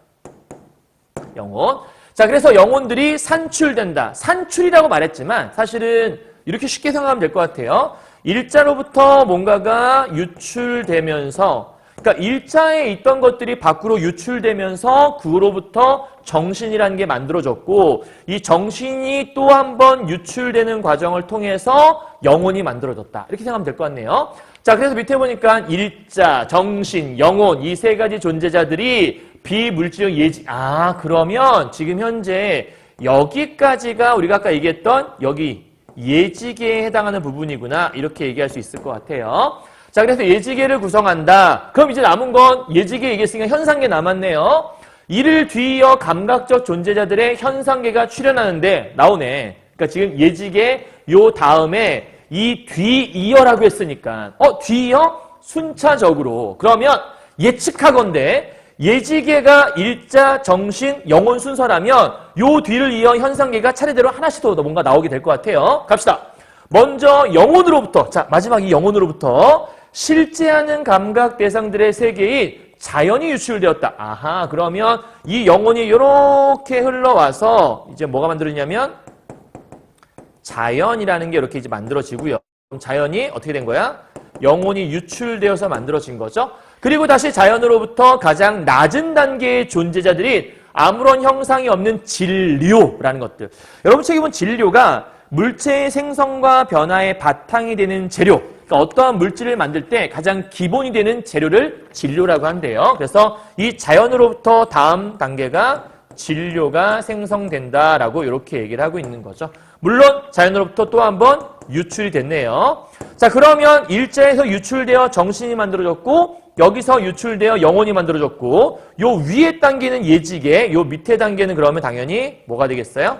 [SPEAKER 1] 영혼. 자, 그래서 영혼들이 산출된다. 산출이라고 말했지만 사실은 이렇게 쉽게 생각하면 될 것 같아요. 일자로부터 뭔가가 유출되면서 그러니까 일자에 있던 것들이 밖으로 유출되면서 그로부터 정신이라는 게 만들어졌고 이 정신이 또 한 번 유출되는 과정을 통해서 영혼이 만들어졌다. 이렇게 생각하면 될 것 같네요. 자, 그래서 밑에 보니까 일자, 정신, 영혼 이 세 가지 존재자들이 비물질적 예지. 아, 그러면 지금 현재 여기까지가 우리가 아까 얘기했던 여기 예지계에 해당하는 부분이구나. 이렇게 얘기할 수 있을 것 같아요. 자, 그래서 예지계를 구성한다. 그럼 이제 남은 건 예지계 얘기했으니까 현상계 남았네요. 이를 뒤이어 감각적 존재자들의 현상계가 출현하는데 나오네. 그러니까 지금 예지계 요 다음에 이 뒤이어라고 했으니까 뒤이어? 순차적으로. 그러면 예측하건대 예지계가 일자, 정신, 영혼 순서라면 요 뒤를 이어 현상계가 차례대로 하나씩 더 뭔가 나오게 될 것 같아요. 갑시다. 먼저 영혼으로부터 자 마지막 이 영혼으로부터 실제하는 감각 대상들의 세계인 자연이 유출되었다. 아하, 그러면 이 영혼이 이렇게 흘러와서 이제 뭐가 만들어지냐면 자연이라는 게 이렇게 이제 만들어지고요. 그럼 자연이 어떻게 된 거야? 영혼이 유출되어서 만들어진 거죠. 그리고 다시 자연으로부터 가장 낮은 단계의 존재자들이 아무런 형상이 없는 진료라는 것들. 여러분 책에 보면 진료가 물체의 생성과 변화의 바탕이 되는 재료. 그러니까 어떠한 물질을 만들 때 가장 기본이 되는 재료를 진료라고 한대요. 그래서 이 자연으로부터 다음 단계가 진료가 생성된다라고 이렇게 얘기를 하고 있는 거죠. 물론 자연으로부터 또 한 번 유출이 됐네요. 자, 그러면 일자에서 유출되어 정신이 만들어졌고 여기서 유출되어 영혼이 만들어졌고 요 위에 단계는 예지계, 요 밑에 단계는 그러면 당연히 뭐가 되겠어요?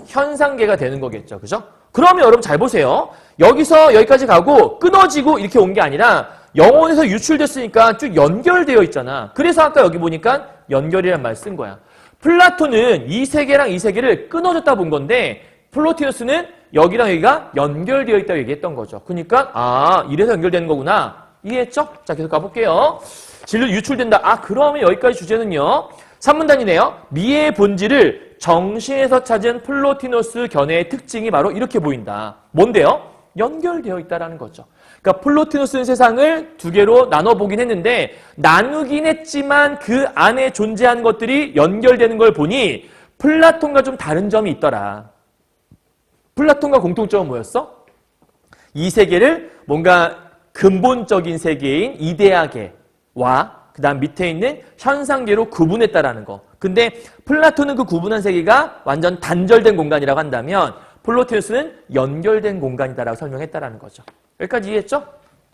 [SPEAKER 1] 현상계가 되는 거겠죠. 그죠? 그러면 여러분 잘 보세요. 여기서 여기까지 가고 끊어지고 이렇게 온 게 아니라 영혼에서 유출됐으니까 쭉 연결되어 있잖아. 그래서 아까 여기 보니까 연결이라는 말 쓴 거야. 플라톤은 이 세계랑 이 세계를 끊어졌다 본 건데 플로티노스는 여기랑 여기가 연결되어 있다고 얘기했던 거죠. 그러니까 이래서 연결되는 거구나. 이해했죠? 자, 계속 가볼게요. 진료 유출된다. 그러면 여기까지 주제는요. 3문단이네요. 미의 본질을 정신에서 찾은 플로티노스 견해의 특징이 바로 이렇게 보인다. 뭔데요? 연결되어 있다라는 거죠. 그러니까 플로티노스는 세상을 두 개로 나눠보긴 했는데 나누긴 했지만 그 안에 존재하는 것들이 연결되는 걸 보니 플라톤과 좀 다른 점이 있더라. 플라톤과 공통점은 뭐였어? 이 세계를 뭔가 근본적인 세계인 이데아계와 그 다음 밑에 있는 현상계로 구분했다라는 거. 근데 플라톤은 그 구분한 세계가 완전 단절된 공간이라고 한다면 플로티노스는 연결된 공간이다라고 설명했다라는 거죠. 여기까지 이해했죠?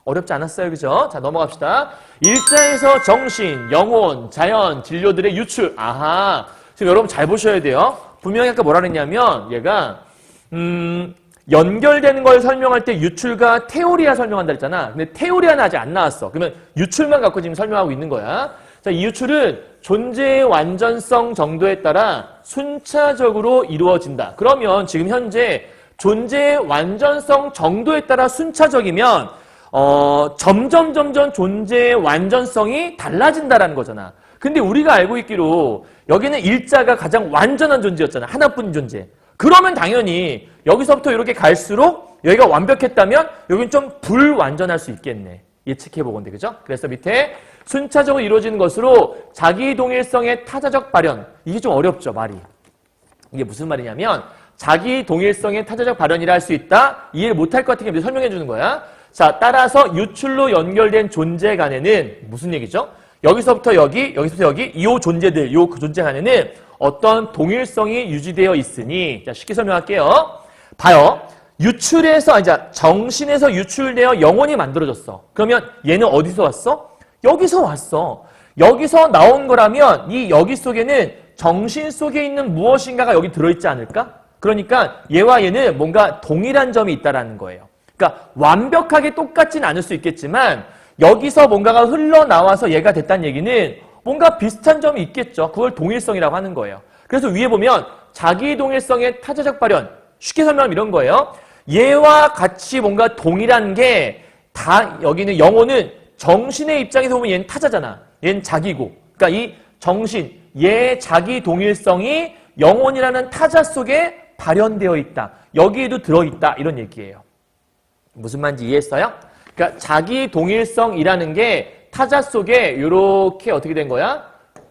[SPEAKER 1] 어렵지 않았어요. 그죠? 자, 넘어갑시다. 일자에서 정신, 영혼, 자연, 진료들의 유출. 아하. 지금 여러분 잘 보셔야 돼요. 분명히 아까 뭐라 그랬냐면 얘가 연결되는 걸 설명할 때 유출과 테오리아 설명한다 했잖아. 근데 테오리아는 아직 안 나왔어. 그러면 유출만 갖고 지금 설명하고 있는 거야. 자, 이 유출은 존재의 완전성 정도에 따라 순차적으로 이루어진다. 그러면 지금 현재 존재의 완전성 정도에 따라 순차적이면 점점 존재의 완전성이 달라진다라는 거잖아. 근데 우리가 알고 있기로 여기는 일자가 가장 완전한 존재였잖아. 하나뿐인 존재. 그러면 당연히 여기서부터 이렇게 갈수록 여기가 완벽했다면 여기는 좀 불완전할 수 있겠네. 예측해보건데, 그죠? 그래서 밑에 순차적으로 이루어지는 것으로 자기 동일성의 타자적 발현. 이게 좀 어렵죠, 말이. 이게 무슨 말이냐면 자기 동일성의 타자적 발현이라 할 수 있다. 이해를 못할 것 같은 게 설명해 주는 거야. 자, 따라서 유출로 연결된 존재 간에는 무슨 얘기죠? 여기서부터 여기, 여기서부터 여기, 이 존재들, 이 존재 간에는 어떤 동일성이 유지되어 있으니, 자, 쉽게 설명할게요. 봐요. 유출해서, 이제 정신에서 유출되어 영혼이 만들어졌어. 그러면 얘는 어디서 왔어? 여기서 왔어. 여기서 나온 거라면 이 여기 속에는 정신 속에 있는 무엇인가가 여기 들어있지 않을까? 그러니까 얘와 얘는 뭔가 동일한 점이 있다라는 거예요. 그러니까 완벽하게 똑같진 않을 수 있겠지만 여기서 뭔가가 흘러나와서 얘가 됐다는 얘기는 뭔가 비슷한 점이 있겠죠. 그걸 동일성이라고 하는 거예요. 그래서 위에 보면 자기 동일성의 타자적 발현, 쉽게 설명하면 이런 거예요. 얘와 같이 뭔가 동일한 게 다 여기는 영혼은 정신의 입장에서 보면 얘는 타자잖아. 얘는 자기고. 그러니까 이 정신, 얘의 자기 동일성이 영혼이라는 타자 속에 발현되어 있다. 여기에도 들어있다. 이런 얘기예요. 무슨 말인지 이해했어요? 그러니까 자기 동일성이라는 게 타자 속에 이렇게 어떻게 된 거야?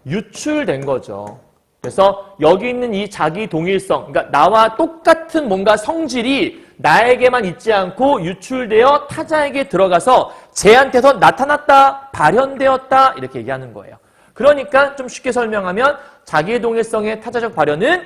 [SPEAKER 1] 유출된 거죠. 그래서 여기 있는 이 자기 동일성, 그러니까 나와 똑같은 뭔가 성질이 나에게만 있지 않고 유출되어 타자에게 들어가서 쟤한테서 나타났다, 발현되었다 이렇게 얘기하는 거예요. 그러니까 좀 쉽게 설명하면 자기 동일성의 타자적 발현은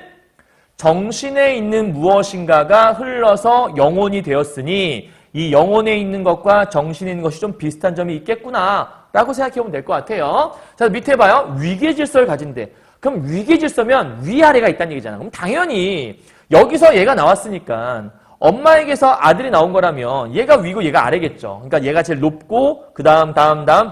[SPEAKER 1] 정신에 있는 무엇인가가 흘러서 영혼이 되었으니 이 영혼에 있는 것과 정신에 있는 것이 좀 비슷한 점이 있겠구나 라고 생각해보면 될 것 같아요. 자, 밑에 봐요. 위계질서를 가진대. 그럼 위계질서면 위아래가 있다는 얘기잖아. 그럼 당연히 여기서 얘가 나왔으니까 엄마에게서 아들이 나온 거라면 얘가 위고 얘가 아래겠죠. 그러니까 얘가 제일 높고 그 다음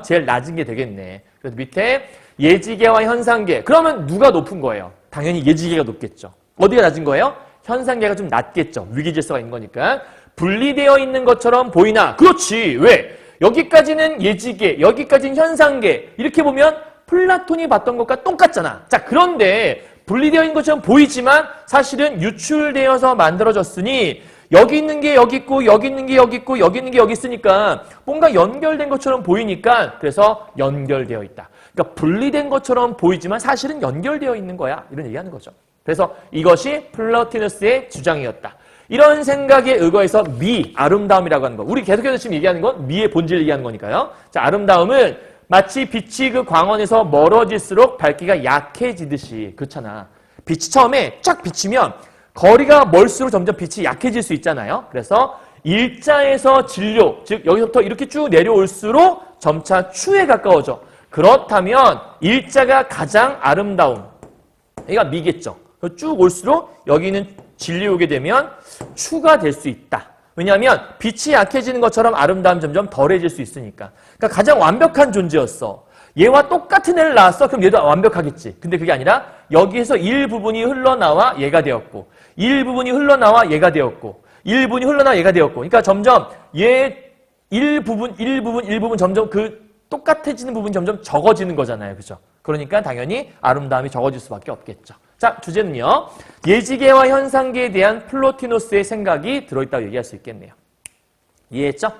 [SPEAKER 1] 제일 낮은 게 되겠네. 그래서 밑에 예지계와 현상계. 그러면 누가 높은 거예요? 당연히 예지계가 높겠죠. 어디가 낮은 거예요? 현상계가 좀 낮겠죠. 위계질서가 있는 거니까. 분리되어 있는 것처럼 보이나? 그렇지. 왜? 여기까지는 예지계, 여기까지는 현상계. 이렇게 보면 플라톤이 봤던 것과 똑같잖아. 자, 그런데 분리되어 있는 것처럼 보이지만 사실은 유출되어서 만들어졌으니 여기 있는 게 여기 있고 여기 있는 게 여기 있고 여기 있는 게 여기 있으니까 뭔가 연결된 것처럼 보이니까 그래서 연결되어 있다. 그러니까 분리된 것처럼 보이지만 사실은 연결되어 있는 거야. 이런 얘기하는 거죠. 그래서 이것이 플로티너스의 주장이었다. 이런 생각에 의거해서 미, 아름다움이라고 하는 거. 우리 계속해서 지금 얘기하는 건 미의 본질을 얘기하는 거니까요. 자, 아름다움은 마치 빛이 그 광원에서 멀어질수록 밝기가 약해지듯이. 그렇잖아. 빛이 처음에 쫙 비치면 거리가 멀수록 점점 빛이 약해질 수 있잖아요. 그래서 일자에서 진료, 즉 여기서부터 이렇게 쭉 내려올수록 점차 추에 가까워져. 그렇다면 일자가 가장 아름다움. 여기가 미겠죠. 쭉 올수록 여기는 진리 오게 되면 추가 될 수 있다. 왜냐하면 빛이 약해지는 것처럼 아름다움이 점점 덜해질 수 있으니까. 그러니까 가장 완벽한 존재였어. 얘와 똑같은 애를 낳았어. 그럼 얘도 완벽하겠지. 근데 그게 아니라 여기에서 일부분이 흘러나와 얘가 되었고 일부분이 흘러나와 얘가 되었고 일부분이 흘러나와 얘가 되었고 그러니까 점점 얘 일부분 점점 그 똑같아지는 부분이 점점 적어지는 거잖아요. 그죠? 그러니까 당연히 아름다움이 적어질 수밖에 없겠죠. 자, 주제는요. 예지계와 현상계에 대한 플로티노스의 생각이 들어있다고 얘기할 수 있겠네요. 이해했죠?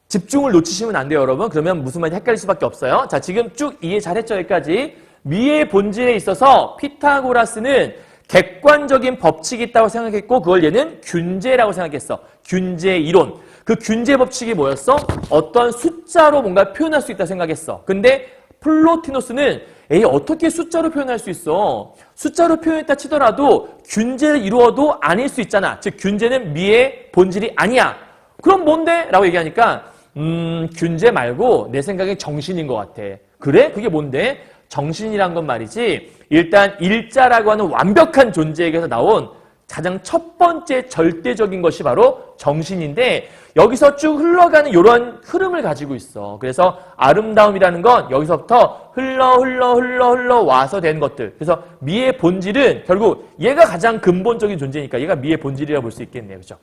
[SPEAKER 1] 집중을 놓치시면 안 돼요, 여러분. 그러면 무슨 말인지 헷갈릴 수밖에 없어요. 자, 지금 쭉 이해 잘했죠, 여기까지. 미의 본질에 있어서 피타고라스는 객관적인 법칙이 있다고 생각했고 그걸 얘는 균제라고 생각했어. 균제 이론. 그 균제 법칙이 뭐였어? 어떤 숫자로 뭔가 표현할 수 있다고 생각했어. 근데 플로티노스는 어떻게 숫자로 표현할 수 있어? 숫자로 표현했다 치더라도 균제를 이루어도 아닐 수 있잖아. 즉 균제는 미의 본질이 아니야. 그럼 뭔데? 라고 얘기하니까 균제 말고 내 생각엔 정신인 것 같아. 그래? 그게 뭔데? 정신이란 건 말이지 일단 일자라고 하는 완벽한 존재에게서 나온 가장 첫 번째 절대적인 것이 바로 정신인데 여기서 쭉 흘러가는 이런 흐름을 가지고 있어. 그래서 아름다움이라는 건 여기서부터 흘러 와서 된 것들. 그래서 미의 본질은 결국 얘가 가장 근본적인 존재니까 얘가 미의 본질이라고 볼 수 있겠네요. 그죠?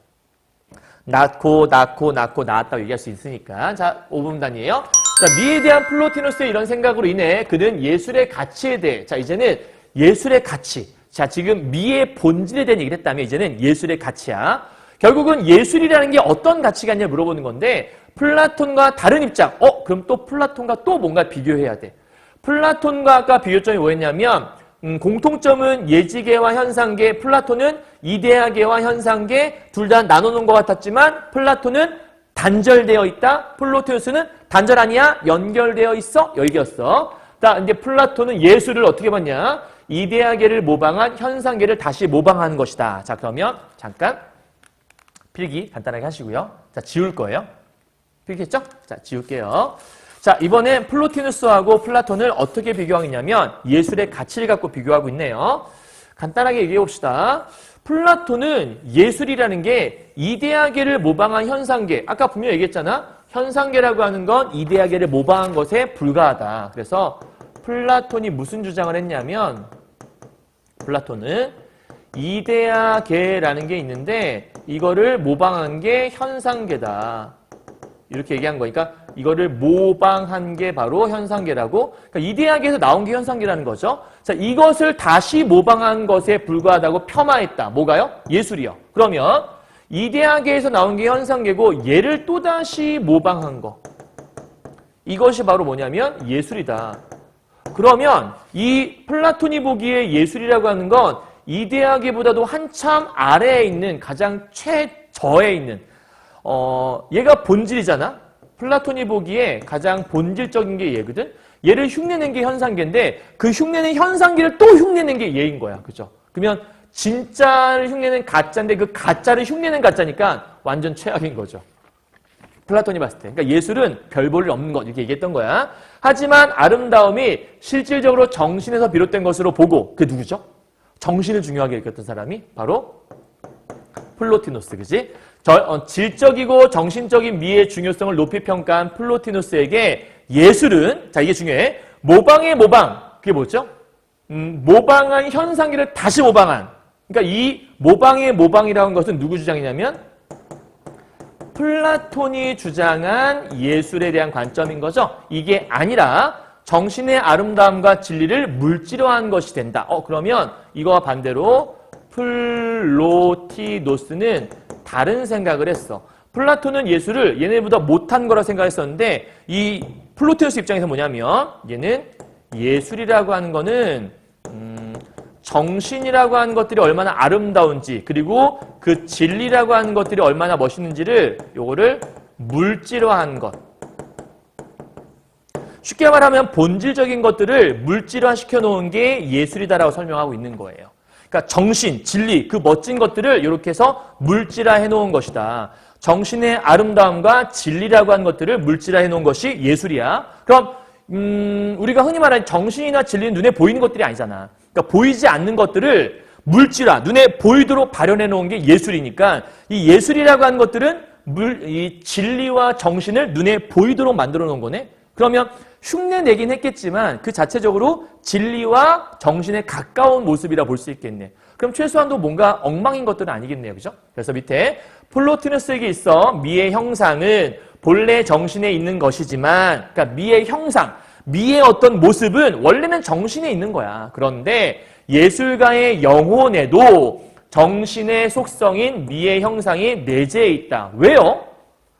[SPEAKER 1] 낳고 낳았다고 얘기할 수 있으니까. 자, 5분 단위예요. 자, 미에 대한 플로티노스의 이런 생각으로 인해 그는 예술의 가치에 대해 자, 이제는 예술의 가치. 자, 지금 미의 본질에 대한 얘기를 했다면 이제는 예술의 가치야. 결국은 예술이라는 게 어떤 가치가 있냐 물어보는 건데 플라톤과 다른 입장. 그럼 또 플라톤과 또 뭔가 비교해야 돼. 플라톤과 아까 비교점이 뭐였냐면 공통점은 예지계와 현상계, 플라톤은 이데아계와 현상계 둘 다 나눠놓은 것 같았지만 플라톤은 단절되어 있다. 플로티노스는 단절 아니야. 연결되어 있어. 여기였어. 자, 이제 플라톤은 예술을 어떻게 봤냐? 이데아계를 모방한 현상계를 다시 모방하는 것이다. 자, 그러면 잠깐 필기 간단하게 하시고요. 자, 지울 거예요. 필기했죠? 자, 지울게요. 자, 이번엔 플로티누스하고 플라톤을 어떻게 비교하느냐면 예술의 가치를 갖고 비교하고 있네요. 간단하게 얘기해 봅시다. 플라톤은 예술이라는 게 이데아계를 모방한 현상계. 아까 분명히 얘기했잖아. 현상계라고 하는 건 이데아계를 모방한 것에 불과하다. 그래서 플라톤이 무슨 주장을 했냐면 플라톤은 이데아계라는 게 있는데 이거를 모방한 게 현상계다. 이렇게 얘기한 거니까 이거를 모방한 게 바로 현상계라고. 그러니까 이데아계에서 나온 게 현상계라는 거죠. 자, 이것을 다시 모방한 것에 불과하다고 폄하했다. 뭐가요? 예술이요. 그러면 이데아계에서 나온 게 현상계고 얘를 또다시 모방한 거. 이것이 바로 뭐냐면 예술이다. 그러면 이 플라톤이 보기에 예술이라고 하는 건 이데아계보다도 한참 아래에 있는 가장 최저에 있는 얘가 본질이잖아. 플라톤이 보기에 가장 본질적인 게 얘거든. 얘를 흉내낸 게 현상계인데 그 흉내낸 현상계를 또 흉내낸 게 얘인 거야. 그죠? 그러면 진짜를 흉내낸 가짜인데 그 가짜를 흉내낸 가짜니까 완전 최악인 거죠. 플라톤이 봤을 때. 그러니까 예술은 별 볼 일 없는 것 이렇게 얘기했던 거야. 하지만 아름다움이 실질적으로 정신에서 비롯된 것으로 보고 그게 누구죠? 정신을 중요하게 여겼던 사람이 바로 플로티노스. 그지? 질적이고 정신적인 미의 중요성을 높이 평가한 플로티노스에게 예술은, 자, 이게 중요해. 모방의 모방. 그게 뭐죠? 모방한 현상계를 다시 모방한. 그러니까 이 모방의 모방이라는 것은 누구 주장이냐면 플라톤이 주장한 예술에 대한 관점인 거죠. 이게 아니라 정신의 아름다움과 진리를 물질화한 것이 된다. 그러면 이거와 반대로 플로티노스는 다른 생각을 했어. 플라톤은 예술을 얘네보다 못한 거라 생각했었는데 이 플로티노스 입장에서 뭐냐면 얘는 예술이라고 하는 거는 정신이라고 하는 것들이 얼마나 아름다운지 그리고 그 진리라고 하는 것들이 얼마나 멋있는지를 요거를 물질화한 것. 쉽게 말하면 본질적인 것들을 물질화시켜 놓은 게 예술이다라고 설명하고 있는 거예요. 그러니까 정신, 진리, 그 멋진 것들을 이렇게 해서 물질화해 놓은 것이다. 정신의 아름다움과 진리라고 하는 것들을 물질화해 놓은 것이 예술이야. 그럼 우리가 흔히 말하는 정신이나 진리는 눈에 보이는 것들이 아니잖아. 그러니까 보이지 않는 것들을 물질화, 눈에 보이도록 발현해 놓은 게 예술이니까 이 예술이라고 하는 것들은 이 진리와 정신을 눈에 보이도록 만들어 놓은 거네. 그러면 흉내내긴 했겠지만 그 자체적으로 진리와 정신에 가까운 모습이라 볼 수 있겠네. 그럼 최소한도 뭔가 엉망인 것들은 아니겠네요. 그죠? 그래서 밑에 플로티누스에게 있어 미의 형상은 본래 정신에 있는 것이지만, 그러니까 미의 형상, 미의 어떤 모습은 원래는 정신에 있는 거야. 그런데 예술가의 영혼에도 정신의 속성인 미의 형상이 내재해 있다. 왜요?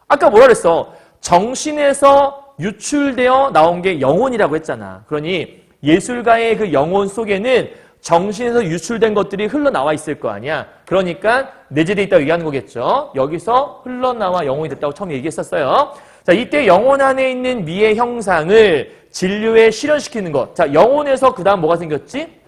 [SPEAKER 1] 아까 뭐라 그랬어? 정신에서 유출되어 나온 게 영혼이라고 했잖아. 그러니 예술가의 그 영혼 속에는 정신에서 유출된 것들이 흘러나와 있을 거 아니야. 그러니까 내재되어 있다고 얘기하는 거겠죠. 여기서 흘러나와 영혼이 됐다고 처음 얘기했었어요. 자, 이때 영혼 안에 있는 미의 형상을 진료에 실현시키는 것. 자, 영혼에서 그 다음 뭐가 생겼지?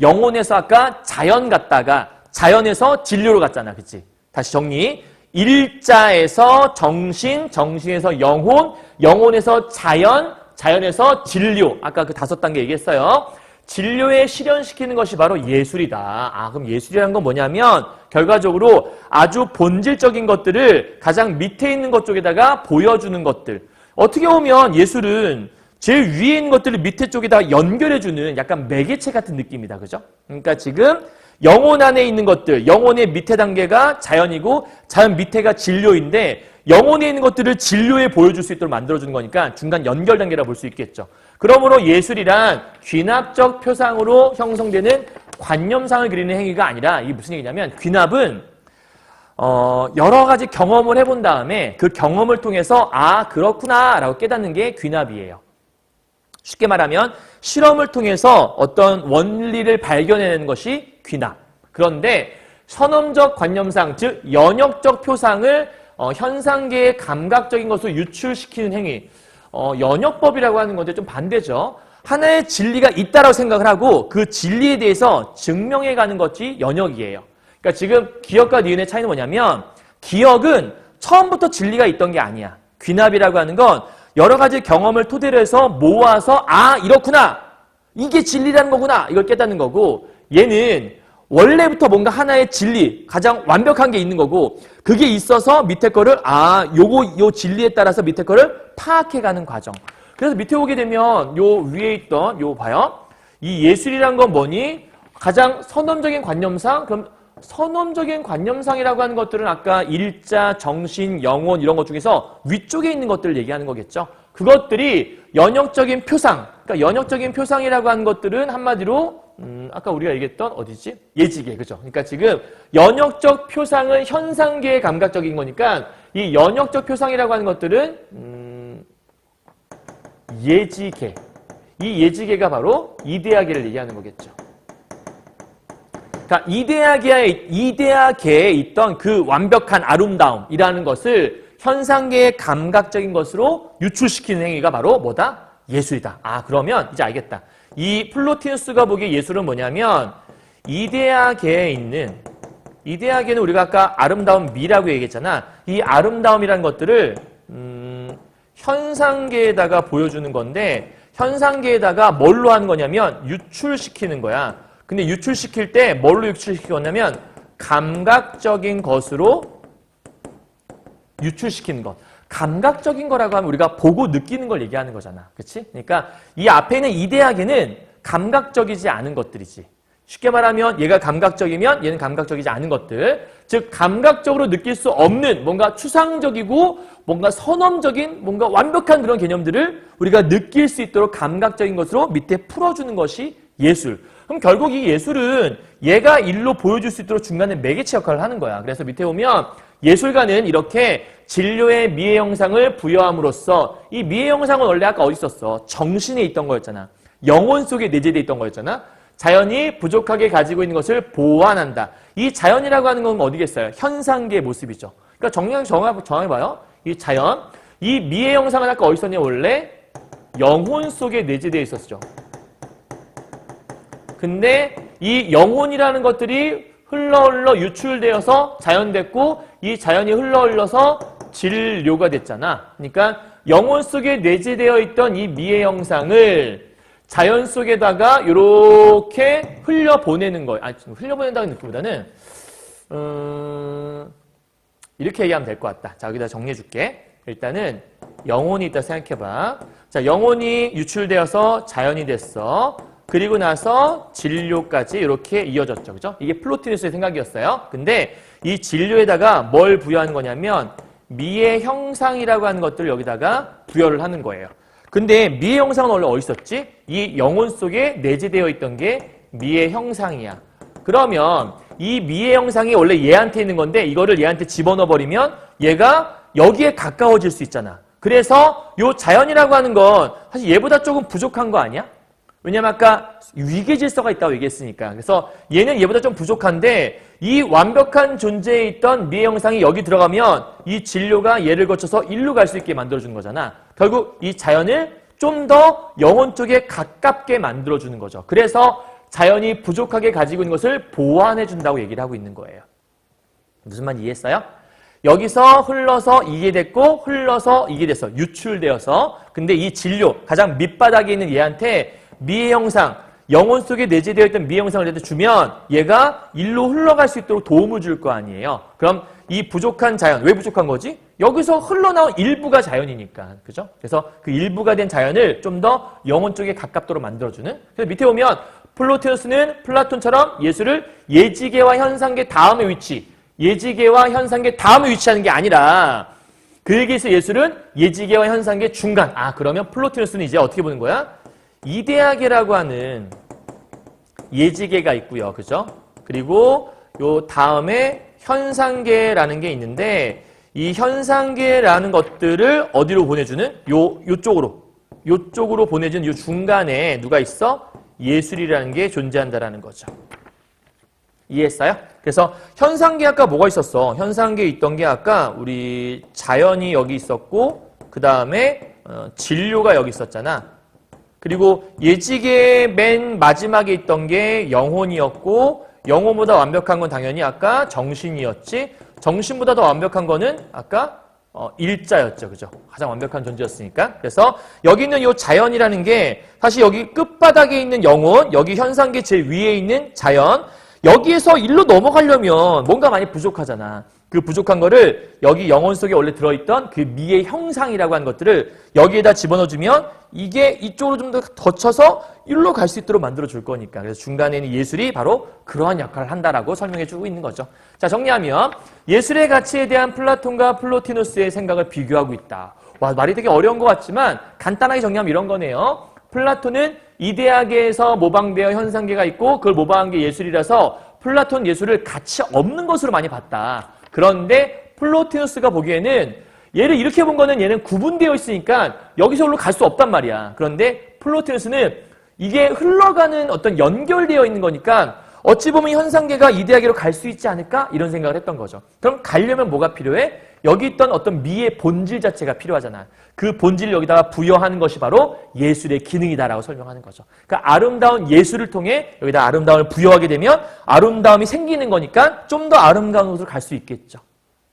[SPEAKER 1] 영혼에서 아까 자연 갔다가 자연에서 진료로 갔잖아. 그치? 다시 정리. 일자에서 정신, 정신에서 영혼, 영혼에서 자연, 자연에서 진료. 아까 그 5단계 얘기했어요. 진료에 실현시키는 것이 바로 예술이다. 그럼 예술이라는 건 뭐냐면 결과적으로 아주 본질적인 것들을 가장 밑에 있는 것 쪽에다가 보여주는 것들. 어떻게 보면 예술은 제일 위에 있는 것들을 밑에 쪽에다가 연결해주는 약간 매개체 같은 느낌이다. 그죠? 그러니까 지금 영혼 안에 있는 것들, 영혼의 밑에 단계가 자연이고 자연 밑에가 진료인데 영혼에 있는 것들을 진료에 보여줄 수 있도록 만들어주는 거니까 중간 연결 단계라 볼 수 있겠죠. 그러므로 예술이란 귀납적 표상으로 형성되는 관념상을 그리는 행위가 아니라 이게 무슨 얘기냐면 귀납은 여러 가지 경험을 해본 다음에 그 경험을 통해서 그렇구나 라고 깨닫는 게 귀납이에요. 쉽게 말하면 실험을 통해서 어떤 원리를 발견해내는 것이 귀납. 그런데 선험적 관념상, 즉 연역적 표상을 현상계의 감각적인 것으로 유출시키는 행위. 연역법이라고 하는 건데 좀 반대죠. 하나의 진리가 있다라고 생각을 하고 그 진리에 대해서 증명해가는 것이 연역이에요. 그러니까 지금 기억과 니은의 차이는 뭐냐면 기억은 처음부터 진리가 있던 게 아니야. 귀납이라고 하는 건 여러 가지 경험을 토대로 해서 모아서 아 이렇구나. 이게 진리라는 거구나. 이걸 깨닫는 거고 얘는 원래부터 뭔가 하나의 진리, 가장 완벽한 게 있는 거고 그게 있어서 밑에 거를 요 진리에 따라서 밑에 거를 파악해가는 과정. 그래서 밑에 오게 되면 요 위에 있던 요 봐요. 이 예술이란 건 뭐니? 가장 선언적인 관념상 그럼 선언적인 관념상이라고 하는 것들은 아까 일자, 정신, 영혼 이런 것 중에서 위쪽에 있는 것들을 얘기하는 거겠죠. 그것들이 연역적인 표상, 그러니까 연역적인 표상이라고 하는 것들은 한마디로 아까 우리가 얘기했던 어디지? 예지계, 그죠? 그러니까 지금 연역적 표상은 현상계의 감각적인 거니까 이 연역적 표상이라고 하는 것들은 예지계, 이 예지계가 바로 이데아계를 얘기하는 거겠죠. 그러니까 이데아계에 있던 그 완벽한 아름다움이라는 것을 현상계의 감각적인 것으로 유출시키는 행위가 바로 뭐다? 예술이다. 그러면 이제 알겠다. 이 플로티누스가 보기에 예술은 뭐냐면 이데아계는 우리가 아까 아름다운 미라고 얘기했잖아. 이 아름다움이라는 것들을 현상계에다가 보여주는 건데 현상계에다가 뭘로 하는 거냐면 유출시키는 거야. 근데 유출시킬 때 뭘로 유출시키냐면 감각적인 것으로 유출시키는 것. 감각적인 거라고 하면 우리가 보고 느끼는 걸 얘기하는 거잖아. 그치? 그러니까 이 앞에 있는 이데아계는 감각적이지 않은 것들이지. 쉽게 말하면 얘가 감각적이면 얘는 감각적이지 않은 것들. 즉 감각적으로 느낄 수 없는 뭔가 추상적이고 뭔가 선언적인 뭔가 완벽한 그런 개념들을 우리가 느낄 수 있도록 감각적인 것으로 밑에 풀어주는 것이 예술. 그럼 결국 이 예술은 얘가 일로 보여줄 수 있도록 중간에 매개체 역할을 하는 거야. 그래서 밑에 보면 예술가는 이렇게 진료의 미의 형상을 부여함으로써 이 미의 형상은 원래 아까 어디 있었어? 정신에 있던 거였잖아. 영혼 속에 내재되어 있던 거였잖아. 자연이 부족하게 가지고 있는 것을 보완한다. 이 자연이라고 하는 건 어디겠어요? 현상계의 모습이죠. 그러니까 정해봐요. 이 자연, 이 미의 형상은 아까 어디 있었냐? 원래 영혼 속에 내재되어 있었죠. 근데 이 영혼이라는 것들이 흘러 유출되어서 자연됐고 이 자연이 흘러서 진료가 됐잖아. 그러니까 영혼 속에 내재되어 있던 이 미의 형상을 자연 속에다가 이렇게 흘려보내는 거예요. 흘려보낸다는 느낌보다는 이렇게 얘기하면 될 것 같다. 자, 여기다 정리해 줄게. 일단은 영혼이 있다 생각해봐. 자, 영혼이 유출되어서 자연이 됐어. 그리고 나서 진료까지 이렇게 이어졌죠. 그죠? 이게 플로티누스의 생각이었어요. 근데 이 진료에다가 뭘 부여하는 거냐면 미의 형상이라고 하는 것들을 여기다가 부여를 하는 거예요. 근데 미의 형상은 원래 어디 있었지? 이 영혼 속에 내재되어 있던 게 미의 형상이야. 그러면 이 미의 형상이 원래 얘한테 있는 건데 이거를 얘한테 집어넣어버리면 얘가 여기에 가까워질 수 있잖아. 그래서 요 자연이라고 하는 건 사실 얘보다 조금 부족한 거 아니야? 왜냐면 아까 위계 질서가 있다고 얘기했으니까. 그래서 얘는 얘보다 좀 부족한데 이 완벽한 존재에 있던 미의 형상이 여기 들어가면 이 진료가 얘를 거쳐서 일로 갈 수 있게 만들어주는 거잖아. 결국 이 자연을 좀 더 영혼 쪽에 가깝게 만들어주는 거죠. 그래서 자연이 부족하게 가지고 있는 것을 보완해준다고 얘기를 하고 있는 거예요. 무슨 말 이해했어요? 여기서 흘러서 이게 됐고 흘러서 이게 됐어. 유출되어서. 근데 이 진료, 가장 밑바닥에 있는 얘한테 미의 형상, 영혼 속에 내재되어 있던 미의 형상을 얘한테 주면 얘가 일로 흘러갈 수 있도록 도움을 줄 거 아니에요. 그럼 이 부족한 자연, 왜 부족한 거지? 여기서 흘러나온 일부가 자연이니까. 그죠? 그래서 그 일부가 된 자연을 좀 더 영혼 쪽에 가깝도록 만들어주는. 그래서 밑에 보면 플로티누스는 플라톤처럼 예술을 예지계와 현상계 다음에 예지계와 현상계 다음에 위치하는 게 아니라 그 얘기에서 예술은 예지계와 현상계 중간. 그러면 플로티누스는 이제 어떻게 보는 거야? 이데아계라고 하는 예지계가 있고요. 그죠? 그리고 요 다음에 현상계라는 게 있는데 이 현상계라는 것들을 어디로 보내주는? 요쪽으로 보내주는 요 중간에 누가 있어? 예술이라는 게 존재한다라는 거죠. 이해했어요? 그래서 현상계 아까 뭐가 있었어? 현상계에 있던 게 아까 우리 자연이 여기 있었고 그 다음에 진료가 여기 있었잖아. 그리고 예지계 맨 마지막에 있던 게 영혼이었고 영혼보다 완벽한 건 당연히 아까 정신이었지. 정신보다 더 완벽한 거는 아까 일자였죠. 그죠? 가장 완벽한 존재였으니까. 그래서 여기 있는 이 자연이라는 게 사실 여기 끝바닥에 있는 영혼, 여기 현상계 제일 위에 있는 자연, 여기에서 일로 넘어가려면 뭔가 많이 부족하잖아. 그 부족한 거를 여기 영혼 속에 원래 들어있던 그 미의 형상이라고 하는 것들을 여기에다 집어넣어주면 이게 이쪽으로 좀 더 덧쳐서 일로 갈 수 있도록 만들어줄 거니까. 그래서 중간에 있는 예술이 바로 그러한 역할을 한다라고 설명해주고 있는 거죠. 자, 정리하면 예술의 가치에 대한 플라톤과 플로티누스의 생각을 비교하고 있다. 와, 말이 되게 어려운 것 같지만 간단하게 정리하면 이런 거네요. 플라톤은 이데아계에서 모방되어 현상계가 있고 그걸 모방한 게 예술이라서 플라톤 예술을 가치 없는 것으로 많이 봤다. 그런데 플로티누스가 보기에는 얘를 이렇게 본 거는 얘는 구분되어 있으니까 여기서 올로 갈 수 없단 말이야. 그런데 플로티누스는 이게 흘러가는 어떤 연결되어 있는 거니까 어찌 보면 현상계가 이데아계로 갈 수 있지 않을까? 이런 생각을 했던 거죠. 그럼 가려면 뭐가 필요해? 여기 있던 어떤 미의 본질 자체가 필요하잖아. 그 본질을 여기다가 부여하는 것이 바로 예술의 기능이다라고 설명하는 거죠. 그러니까 아름다운 예술을 통해 여기다 아름다움을 부여하게 되면 아름다움이 생기는 거니까 좀 더 아름다운 곳으로 갈 수 있겠죠.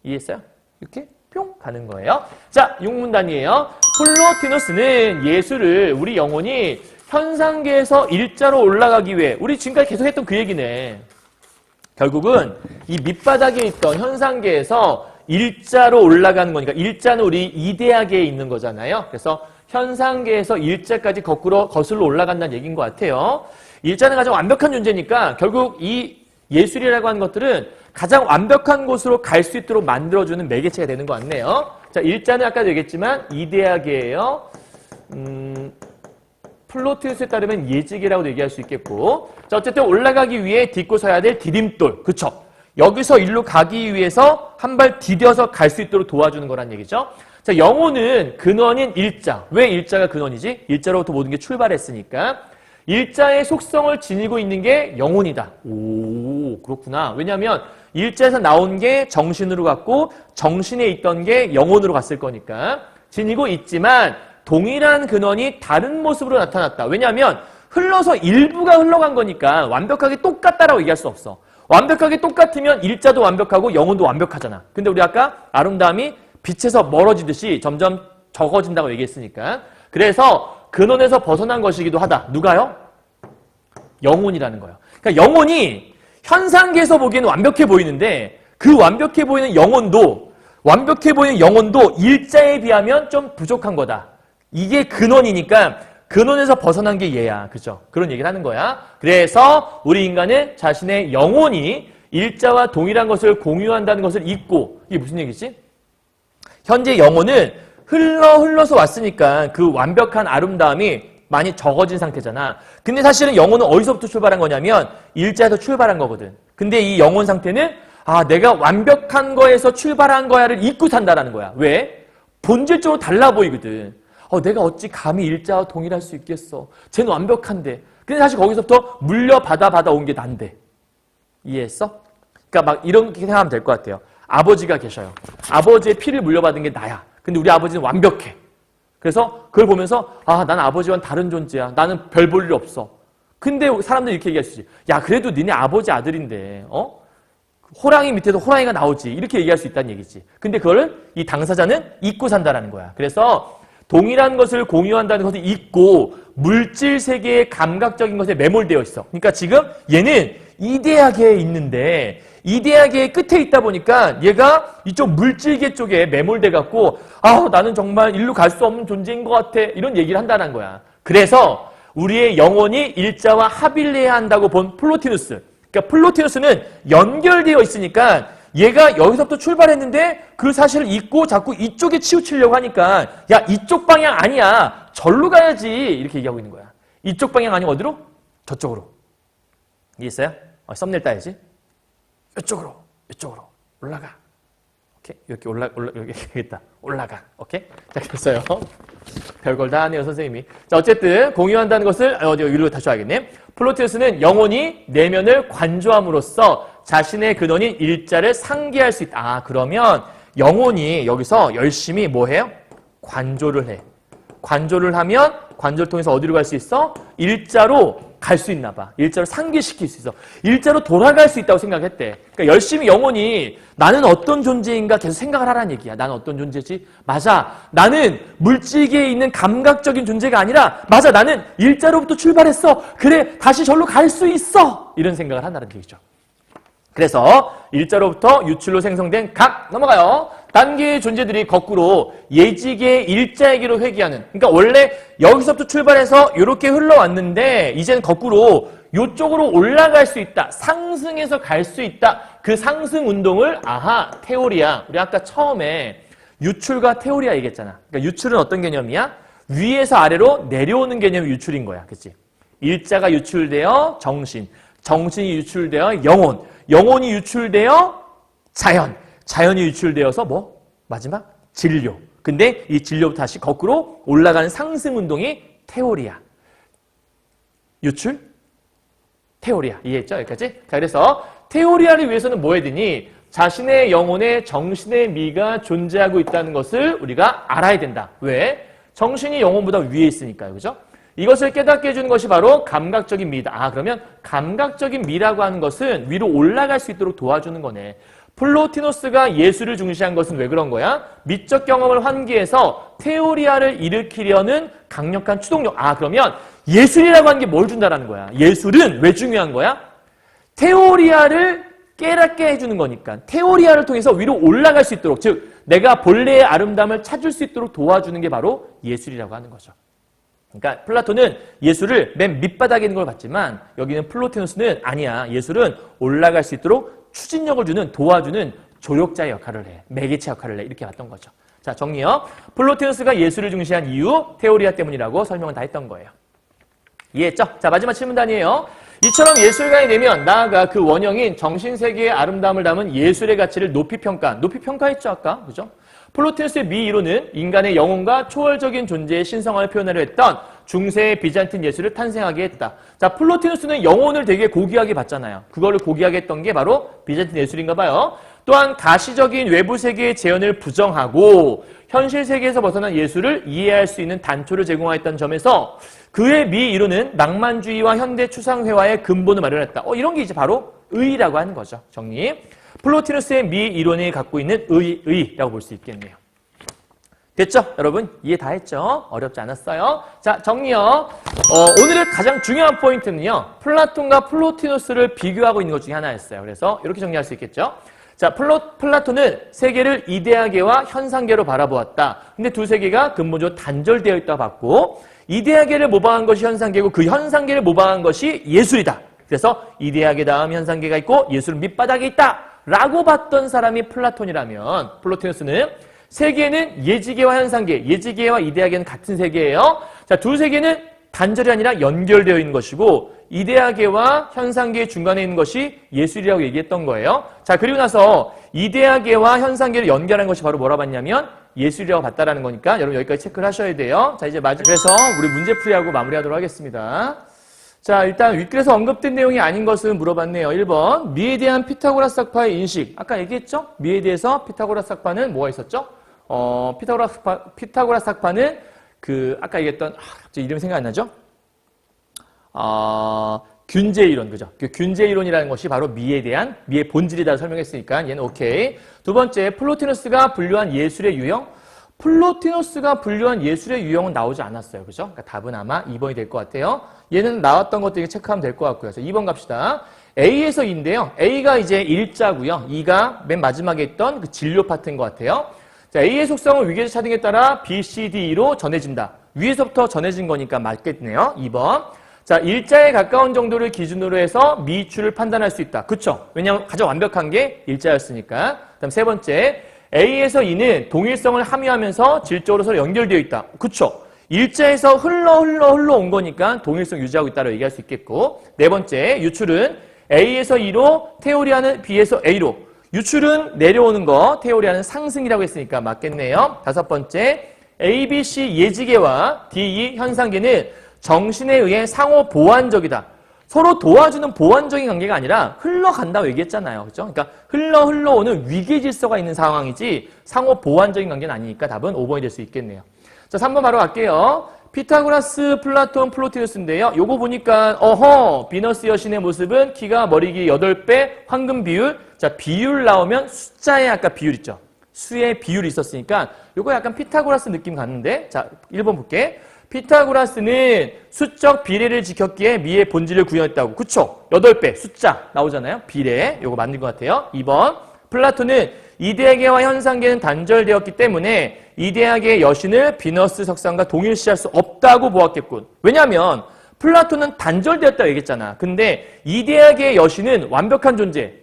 [SPEAKER 1] 이해했어요? 이렇게 뿅 가는 거예요. 자, 6문단이에요. 플로티누스는 예술을 우리 영혼이 현상계에서 일자로 올라가기 위해 우리 지금까지 계속 했던 그 얘기네. 결국은 이 밑바닥에 있던 현상계에서 일자로 올라가는 거니까 일자는 우리 이데아계에 있는 거잖아요. 그래서 현상계에서 일자까지 거슬러 올라간다는 얘기인 것 같아요. 일자는 가장 완벽한 존재니까 결국 이 예술이라고 하는 것들은 가장 완벽한 곳으로 갈 수 있도록 만들어주는 매개체가 되는 것 같네요. 자, 일자는 아까도 얘기했지만 이데아계예요. 플로티누스에 따르면 예지계라고도 얘기할 수 있겠고. 자, 어쨌든 올라가기 위해 딛고 서야 될 디딤돌. 그쵸? 여기서 일로 가기 위해서 한 발 디뎌서 갈 수 있도록 도와주는 거란 얘기죠. 자, 영혼은 근원인 일자. 왜 일자가 근원이지? 일자로부터 모든 게 출발했으니까. 일자의 속성을 지니고 있는 게 영혼이다. 오, 그렇구나. 왜냐하면 일자에서 나온 게 정신으로 갔고 정신에 있던 게 영혼으로 갔을 거니까. 지니고 있지만 동일한 근원이 다른 모습으로 나타났다. 왜냐하면 흘러서 일부가 흘러간 거니까 완벽하게 똑같다라고 얘기할 수 없어. 완벽하게 똑같으면 일자도 완벽하고 영혼도 완벽하잖아. 근데 우리 아까 아름다움이 빛에서 멀어지듯이 점점 적어진다고 얘기했으니까. 그래서 근원에서 벗어난 것이기도 하다. 누가요? 영혼이라는 거예요. 그러니까 영혼이 현상계에서 보기에는 완벽해 보이는데 그 완벽해 보이는 영혼도 일자에 비하면 좀 부족한 거다. 이게 근원이니까 근원에서 벗어난 게 얘야. 그죠? 그런 얘기를 하는 거야. 그래서 우리 인간은 자신의 영혼이 일자와 동일한 것을 공유한다는 것을 잊고, 이게 무슨 얘기지? 현재 영혼은 흘러서 왔으니까 그 완벽한 아름다움이 많이 적어진 상태잖아. 근데 사실은 영혼은 어디서부터 출발한 거냐면 일자에서 출발한 거거든. 근데 이 영혼 상태는 내가 완벽한 거에서 출발한 거야를 잊고 산다라는 거야. 왜? 본질적으로 달라 보이거든. 내가 어찌 감히 일자와 동일할 수 있겠어. 쟤는 완벽한데. 근데 사실 거기서부터 물려받아 온 게 난데. 이해했어? 그러니까 막 이렇게 생각하면 될 것 같아요. 아버지가 계셔요. 아버지의 피를 물려받은 게 나야. 근데 우리 아버지는 완벽해. 그래서 그걸 보면서 난 아버지와는 다른 존재야. 나는 별 볼 일 없어. 근데 사람들이 이렇게 얘기할 수 있지. 야, 그래도 니네 아버지 아들인데 호랑이 밑에서 호랑이가 나오지. 이렇게 얘기할 수 있다는 얘기지. 근데 그걸 이 당사자는 잊고 산다라는 거야. 그래서 동일한 것을 공유한다는 것을 잊고 물질 세계의 감각적인 것에 매몰되어 있어. 그러니까 지금 얘는 이데아계에 있는데 이데아계의 끝에 있다 보니까 얘가 이쪽 물질계 쪽에 매몰돼 갖고 나는 정말 일로 갈 수 없는 존재인 것 같아. 이런 얘기를 한다는 거야. 그래서 우리의 영혼이 일자와 합일을 해야 한다고 본 플로티누스. 그러니까 플로티누스는 연결되어 있으니까 얘가 여기서부터 출발했는데 그 사실을 잊고 자꾸 이쪽에 치우치려고 하니까 야, 이쪽 방향 아니야. 절로 가야지. 이렇게 얘기하고 있는 거야. 이쪽 방향 아니면 어디로? 저쪽으로. 이해했어요? 썸네일 따야지. 이쪽으로 올라가. 오케이. 이렇게 이렇게 올라가. 오케이. 자, 됐어요. 별걸 다 하네요, 선생님이. 자, 어쨌든 공유한다는 것을 여기로 다시 와야겠네. 플로티누스는 영혼이 내면을 관조함으로써 자신의 근원인 일자를 상기할 수 있다. 그러면 영혼이 여기서 열심히 뭐 해요? 관조를 해. 관조를 하면 관조를 통해서 어디로 갈 수 있어? 일자로 갈 수 있나 봐. 일자로 상기시킬 수 있어. 일자로 돌아갈 수 있다고 생각했대. 그러니까 열심히 영혼이 나는 어떤 존재인가 계속 생각을 하라는 얘기야. 나는 어떤 존재지? 맞아. 나는 물질계에 있는 감각적인 존재가 아니라 맞아. 나는 일자로부터 출발했어. 그래. 다시 절로 갈 수 있어. 이런 생각을 한다는 얘기죠. 그래서 일자로부터 유출로 생성된 각 넘어가요. 단계의 존재들이 거꾸로 예지계의 일자에게로 회귀하는. 그러니까 원래 여기서부터 출발해서 이렇게 흘러왔는데 이제는 거꾸로 이쪽으로 올라갈 수 있다. 상승해서 갈 수 있다. 그 상승 운동을 테오리아. 우리 아까 처음에 유출과 테오리아 얘기했잖아. 그러니까 유출은 어떤 개념이야? 위에서 아래로 내려오는 개념이 유출인 거야. 그치? 일자가 유출되어 정신, 정신이 유출되어 영혼, 영혼이 유출되어 자연, 자연이 유출되어서 뭐? 마지막? 진료. 근데 이 진료부터 다시 거꾸로 올라가는 상승 운동이 테오리아. 유출? 테오리아. 이해했죠? 여기까지? 자, 그래서 테오리아를 위해서는 뭐 해야 되니? 자신의 영혼의 정신의 미가 존재하고 있다는 것을 우리가 알아야 된다. 왜? 정신이 영혼보다 위에 있으니까요. 그죠? 이것을 깨닫게 해주는 것이 바로 감각적인 미다. 그러면 감각적인 미라고 하는 것은 위로 올라갈 수 있도록 도와주는 거네. 플로티노스가 예술을 중시한 것은 왜 그런 거야? 미적 경험을 환기해서 테오리아를 일으키려는 강력한 추동력. 그러면 예술이라고 하는 게 뭘 준다라는 거야? 예술은 왜 중요한 거야? 테오리아를 깨닫게 해주는 거니까. 테오리아를 통해서 위로 올라갈 수 있도록, 즉 내가 본래의 아름다움을 찾을 수 있도록 도와주는 게 바로 예술이라고 하는 거죠. 그러니까 플라톤은 예술을 맨 밑바닥에 있는 걸 봤지만 여기는 플로티노스는 아니야. 예술은 올라갈 수 있도록 추진력을 주는, 도와주는 조력자의 역할을 해. 매개체 역할을 해. 이렇게 봤던 거죠. 자, 정리요. 플로티노스가 예술을 중시한 이유, 테오리아 때문이라고 설명을 다 했던 거예요. 이해했죠? 자, 마지막 질문단이에요. 이처럼 예술가에 되면 나아가 그 원형인 정신세계의 아름다움을 담은 예술의 가치를 높이 평가했죠, 아까. 그죠? 플로티노스의 미 이론은 인간의 영혼과 초월적인 존재의 신성함을 표현하려 했던 중세의 비잔틴 예술을 탄생하게 했다. 자, 플로티노스는 영혼을 되게 고귀하게 봤잖아요. 그거를 고귀하게 했던 게 바로 비잔틴 예술인가 봐요. 또한 가시적인 외부 세계의 재현을 부정하고 현실 세계에서 벗어난 예술을 이해할 수 있는 단초를 제공하였다는 점에서 그의 미 이론은 낭만주의와 현대 추상회화의 근본을 마련했다. 이런 게 이제 바로 의라고 하는 거죠. 정리. 플로티노스의 미 이론이 갖고 있는 의라고 볼 수 있겠네요. 됐죠? 여러분 이해 다 했죠? 어렵지 않았어요? 자, 정리요. 오늘의 가장 중요한 포인트는요. 플라톤과 플로티노스를 비교하고 있는 것 중에 하나였어요. 그래서 이렇게 정리할 수 있겠죠? 자, 플라톤은 세계를 이데아계와 현상계로 바라보았다. 근데 두 세계가 근본적으로 단절되어 있다고 봤고 이데아계를 모방한 것이 현상계고 그 현상계를 모방한 것이 예술이다. 그래서 이데아계 다음 현상계가 있고 예술은 밑바닥에 있다. 라고 봤던 사람이 플라톤이라면 플로티노스는 세계는 예지계와 현상계, 예지계와 이데아계는 같은 세계예요. 자, 두 세계는 단절이 아니라 연결되어 있는 것이고 이데아계와 현상계 중간에 있는 것이 예술이라고 얘기했던 거예요. 자, 그리고 나서 이데아계와 현상계를 연결한 것이 바로 뭐라고 봤냐면 예술이라고 봤다라는 거니까 여러분 여기까지 체크를 하셔야 돼요. 자, 이제 그래서 우리 문제풀이하고 마무리하도록 하겠습니다. 자, 일단 윗글에서 언급된 내용이 아닌 것은 물어봤네요. 1번 미에 대한 피타고라스 학파의 인식. 아까 얘기했죠? 미에 대해서 피타고라스 학파는 뭐가 있었죠? 피타고라스 학파는 아까 얘기했던 갑자기 이름이 생각 안 나죠? 균제 이론, 그죠? 그 균제 이론이라는 것이 바로 미에 대한 미의 본질이다 설명했으니까 얘는 오케이. 두 번째, 플로티노스가 분류한 예술의 유형. 플로티노스가 분류한 예술의 유형은 나오지 않았어요. 그죠? 그러니까 답은 아마 2번이 될 것 같아요. 얘는 나왔던 것도 체크하면 될 것 같고요. 그래서 2번 갑시다. A에서 E인데요. A가 이제 일자고요. E가 맨 마지막에 있던 그 진료 파트인 것 같아요. 자, A의 속성은 위계적 차등에 따라 B, C, D로 전해진다. 위에서부터 전해진 거니까 맞겠네요. 2번. 자, 일자에 가까운 정도를 기준으로 해서 미추를 판단할 수 있다. 그쵸? 왜냐하면 가장 완벽한 게 일자였으니까. 다음 세 번째. A에서 E는 동일성을 함유하면서 질적으로 서로 연결되어 있다. 그쵸? 일자에서 흘러 온 거니까 동일성 유지하고 있다고 얘기할 수 있겠고. 네 번째, 유출은 A에서 E로, 테오리아는 B에서 A로. 유출은 내려오는 거, 테오리아는 상승이라고 했으니까 맞겠네요. 다섯 번째, A, B, C 예지계와 D, E 현상계는 정신에 의해 상호 보완적이다. 서로 도와주는 보완적인 관계가 아니라 흘러간다고 얘기했잖아요. 그렇죠? 그러니까 흘러오는 위계 질서가 있는 상황이지 상호 보완적인 관계는 아니니까 답은 5번이 될 수 있겠네요. 자, 3번 바로 갈게요. 피타고라스, 플라톤, 플로티누스인데요. 요거 보니까 비너스 여신의 모습은 키가 머리 기 8배, 황금 비율. 자, 비율 나오면 숫자에 아까 비율 있죠. 수의 비율이 있었으니까 요거 약간 피타고라스 느낌 갔는데, 자, 1번 볼게. 피타고라스는 수적 비례를 지켰기에 미의 본질을 구현했다고. 그쵸? 8배 숫자 나오잖아요. 비례. 요거 맞는 것 같아요. 2번. 플라톤은 이대하계와 현상계는 단절되었기 때문에 이대하계의 여신을 비너스 석상과 동일시할 수 없다고 보았겠군. 왜냐하면 플라톤은 단절되었다고 얘기했잖아. 근데 이대하계의 여신은 완벽한 존재.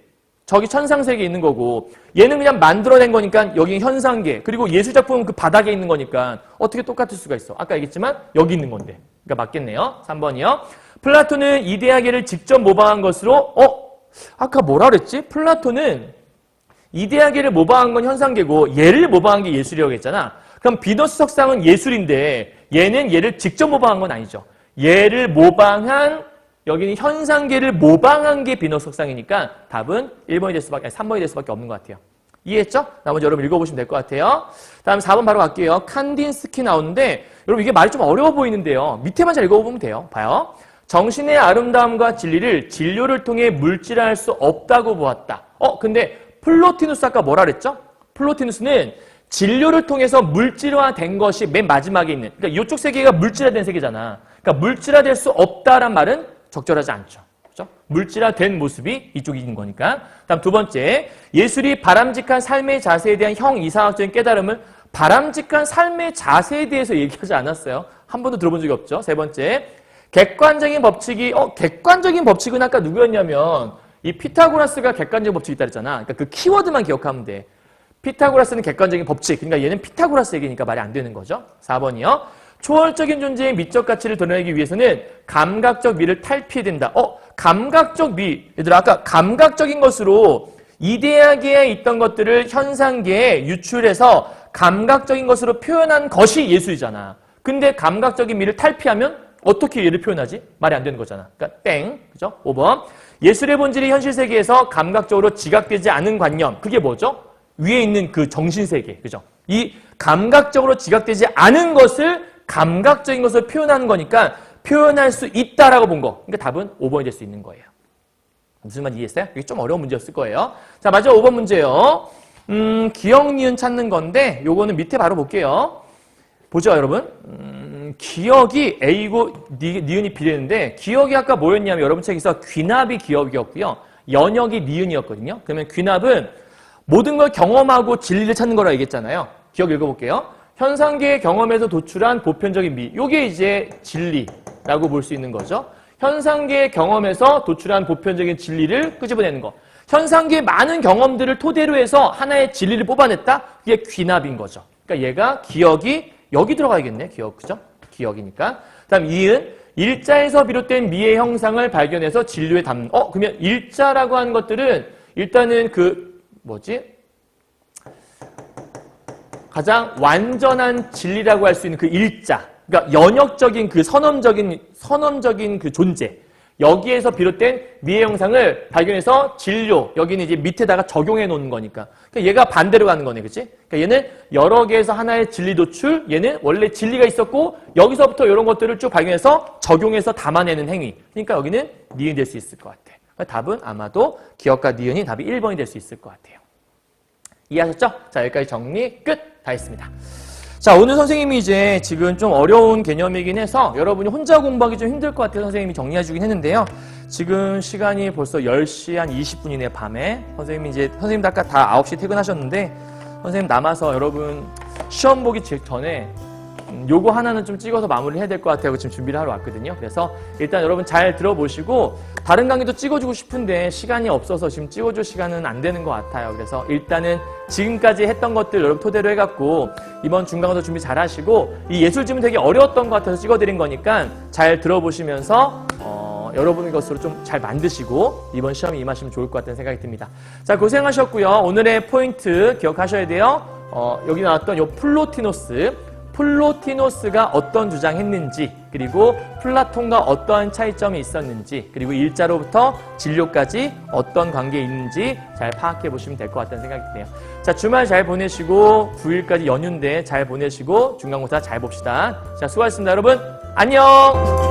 [SPEAKER 1] 저기 천상세계에 있는 거고 얘는 그냥 만들어낸 거니까 여기 현상계 그리고 예술작품은 그 바닥에 있는 거니까 어떻게 똑같을 수가 있어. 아까 얘기했지만 여기 있는 건데. 그러니까 맞겠네요. 3번이요. 플라톤은 이대하계를 직접 모방한 것으로 아까 뭐라 그랬지? 플라톤은 이대하계를 모방한 건 현상계고 얘를 모방한 게 예술이라고 했잖아. 그럼 비너스 석상은 예술인데 얘는 얘를 직접 모방한 건 아니죠. 얘를 모방한 여기는 현상계를 모방한 게 비너스 석상이니까 답은 1번이 될 수밖에, 아니 3번이 될 수밖에 없는 것 같아요. 이해했죠? 나머지 여러분 읽어보시면 될 것 같아요. 다음 4번 바로 갈게요. 칸딘스키 나오는데 여러분 이게 말이 좀 어려워 보이는데요. 밑에만 잘 읽어보면 돼요. 봐요. 정신의 아름다움과 진리를 진료를 통해 물질화할 수 없다고 보았다. 근데 플로티누스 아까 뭐라 그랬죠? 플로티누스는 진료를 통해서 물질화된 것이 맨 마지막에 있는, 그러니까 이쪽 세계가 물질화된 세계잖아. 그러니까 물질화될 수 없다란 말은 적절하지 않죠. 그렇죠? 물질화된 모습이 이쪽에 있는 거니까. 다음 2번째, 예술이 바람직한 삶의 자세에 대한 형이상학적인 깨달음을 바람직한 삶의 자세에 대해서 얘기하지 않았어요. 한 번도 들어본 적이 없죠. 3번째, 객관적인 법칙이 객관적인 법칙은 아까 누구였냐면 이 피타고라스가 객관적인 법칙이 있다 그랬잖아. 그러니까 그 키워드만 기억하면 돼. 피타고라스는 객관적인 법칙. 그러니까 얘는 피타고라스 얘기니까 말이 안 되는 거죠. 4번이요. 초월적인 존재의 미적 가치를 드러내기 위해서는 감각적 미를 탈피해야 된다. 감각적 미. 얘들아, 아까 감각적인 것으로 이대하계에 있던 것들을 현상계에 유출해서 감각적인 것으로 표현한 것이 예술이잖아. 근데 감각적인 미를 탈피하면 어떻게 얘를 표현하지? 말이 안 되는 거잖아. 그러니까 땡. 그죠? 5번. 예술의 본질이 현실 세계에서 감각적으로 지각되지 않은 관념. 그게 뭐죠? 위에 있는 그 정신세계. 그죠? 이 감각적으로 지각되지 않은 것을 감각적인 것을 표현하는 거니까 표현할 수 있다라고 본 거. 그러니까 답은 5번이 될 수 있는 거예요. 무슨 말 이해했어요? 이게 좀 어려운 문제였을 거예요. 자, 마지막 5번 문제요. 기억, 니은 찾는 건데 요거는 밑에 바로 볼게요. 보죠, 여러분. 기억이 A고 니은이 B랬는데 기억이 아까 뭐였냐면 여러분 책에서 귀납이 기억이었고요. 연역이 니은이었거든요. 그러면 귀납은 모든 걸 경험하고 진리를 찾는 거라고 얘기했잖아요. 기억 읽어볼게요. 현상계의 경험에서 도출한 보편적인 미. 요게 이제 진리라고 볼 수 있는 거죠. 현상계의 경험에서 도출한 보편적인 진리를 끄집어내는 거. 현상계의 많은 경험들을 토대로 해서 하나의 진리를 뽑아냈다? 그게 귀납인 거죠. 그러니까 얘가 기억이 여기 들어가야겠네. 기억, 그죠? 기억이니까. 다음 이은. 일자에서 비롯된 미의 형상을 발견해서 진료에 담는. 그러면 일자라고 하는 것들은 일단은 가장 완전한 진리라고 할 수 있는 그 일자. 그러니까 연역적인 그 선언적인 그 존재. 여기에서 비롯된 미의 형상을 발견해서 진료. 여기는 이제 밑에다가 적용해 놓는 거니까. 그러니까 얘가 반대로 가는 거네. 그치? 그러니까 얘는 여러 개에서 하나의 진리 도출. 얘는 원래 진리가 있었고 여기서부터 이런 것들을 쭉 발견해서 적용해서 담아내는 행위. 그러니까 여기는 니은이 될 수 있을 것 같아. 그러니까 답은 아마도 기억과 니은이 답이 1번이 될 수 있을 것 같아요. 이해하셨죠? 자, 여기까지 정리 끝. 다 했습니다. 자, 오늘 선생님이 이제 지금 좀 어려운 개념이긴 해서 여러분이 혼자 공부하기 좀 힘들 것 같아서 선생님이 정리해주긴 했는데요. 지금 시간이 벌써 10시 한 20분이네, 밤에. 선생님 아까 다 9시 퇴근하셨는데, 선생님 남아서 여러분 시험 보기 전에 요거 하나는 좀 찍어서 마무리를 해야 될 것 같아요. 지금 준비를 하러 왔거든요. 그래서 일단 여러분 잘 들어보시고 다른 강의도 찍어주고 싶은데 시간이 없어서 지금 찍어줄 시간은 안 되는 것 같아요. 그래서 일단은 지금까지 했던 것들 여러분 토대로 해갖고 이번 중간고사 준비 잘 하시고 이 예술지문 되게 어려웠던 것 같아서 찍어드린 거니까 잘 들어보시면서 여러분의 것으로 좀 잘 만드시고 이번 시험에 임하시면 좋을 것 같다는 생각이 듭니다. 자, 고생하셨고요. 오늘의 포인트 기억하셔야 돼요. 여기 나왔던 요 플로티누스 플로티노스가 어떤 주장했는지, 그리고 플라톤과 어떠한 차이점이 있었는지, 그리고 일자로부터 진료까지 어떤 관계에 있는지 잘 파악해 보시면 될 것 같다는 생각이 드네요. 자, 주말 잘 보내시고 9일까지 연휴인데 잘 보내시고 중간고사 잘 봅시다. 자, 수고하셨습니다, 여러분. 안녕!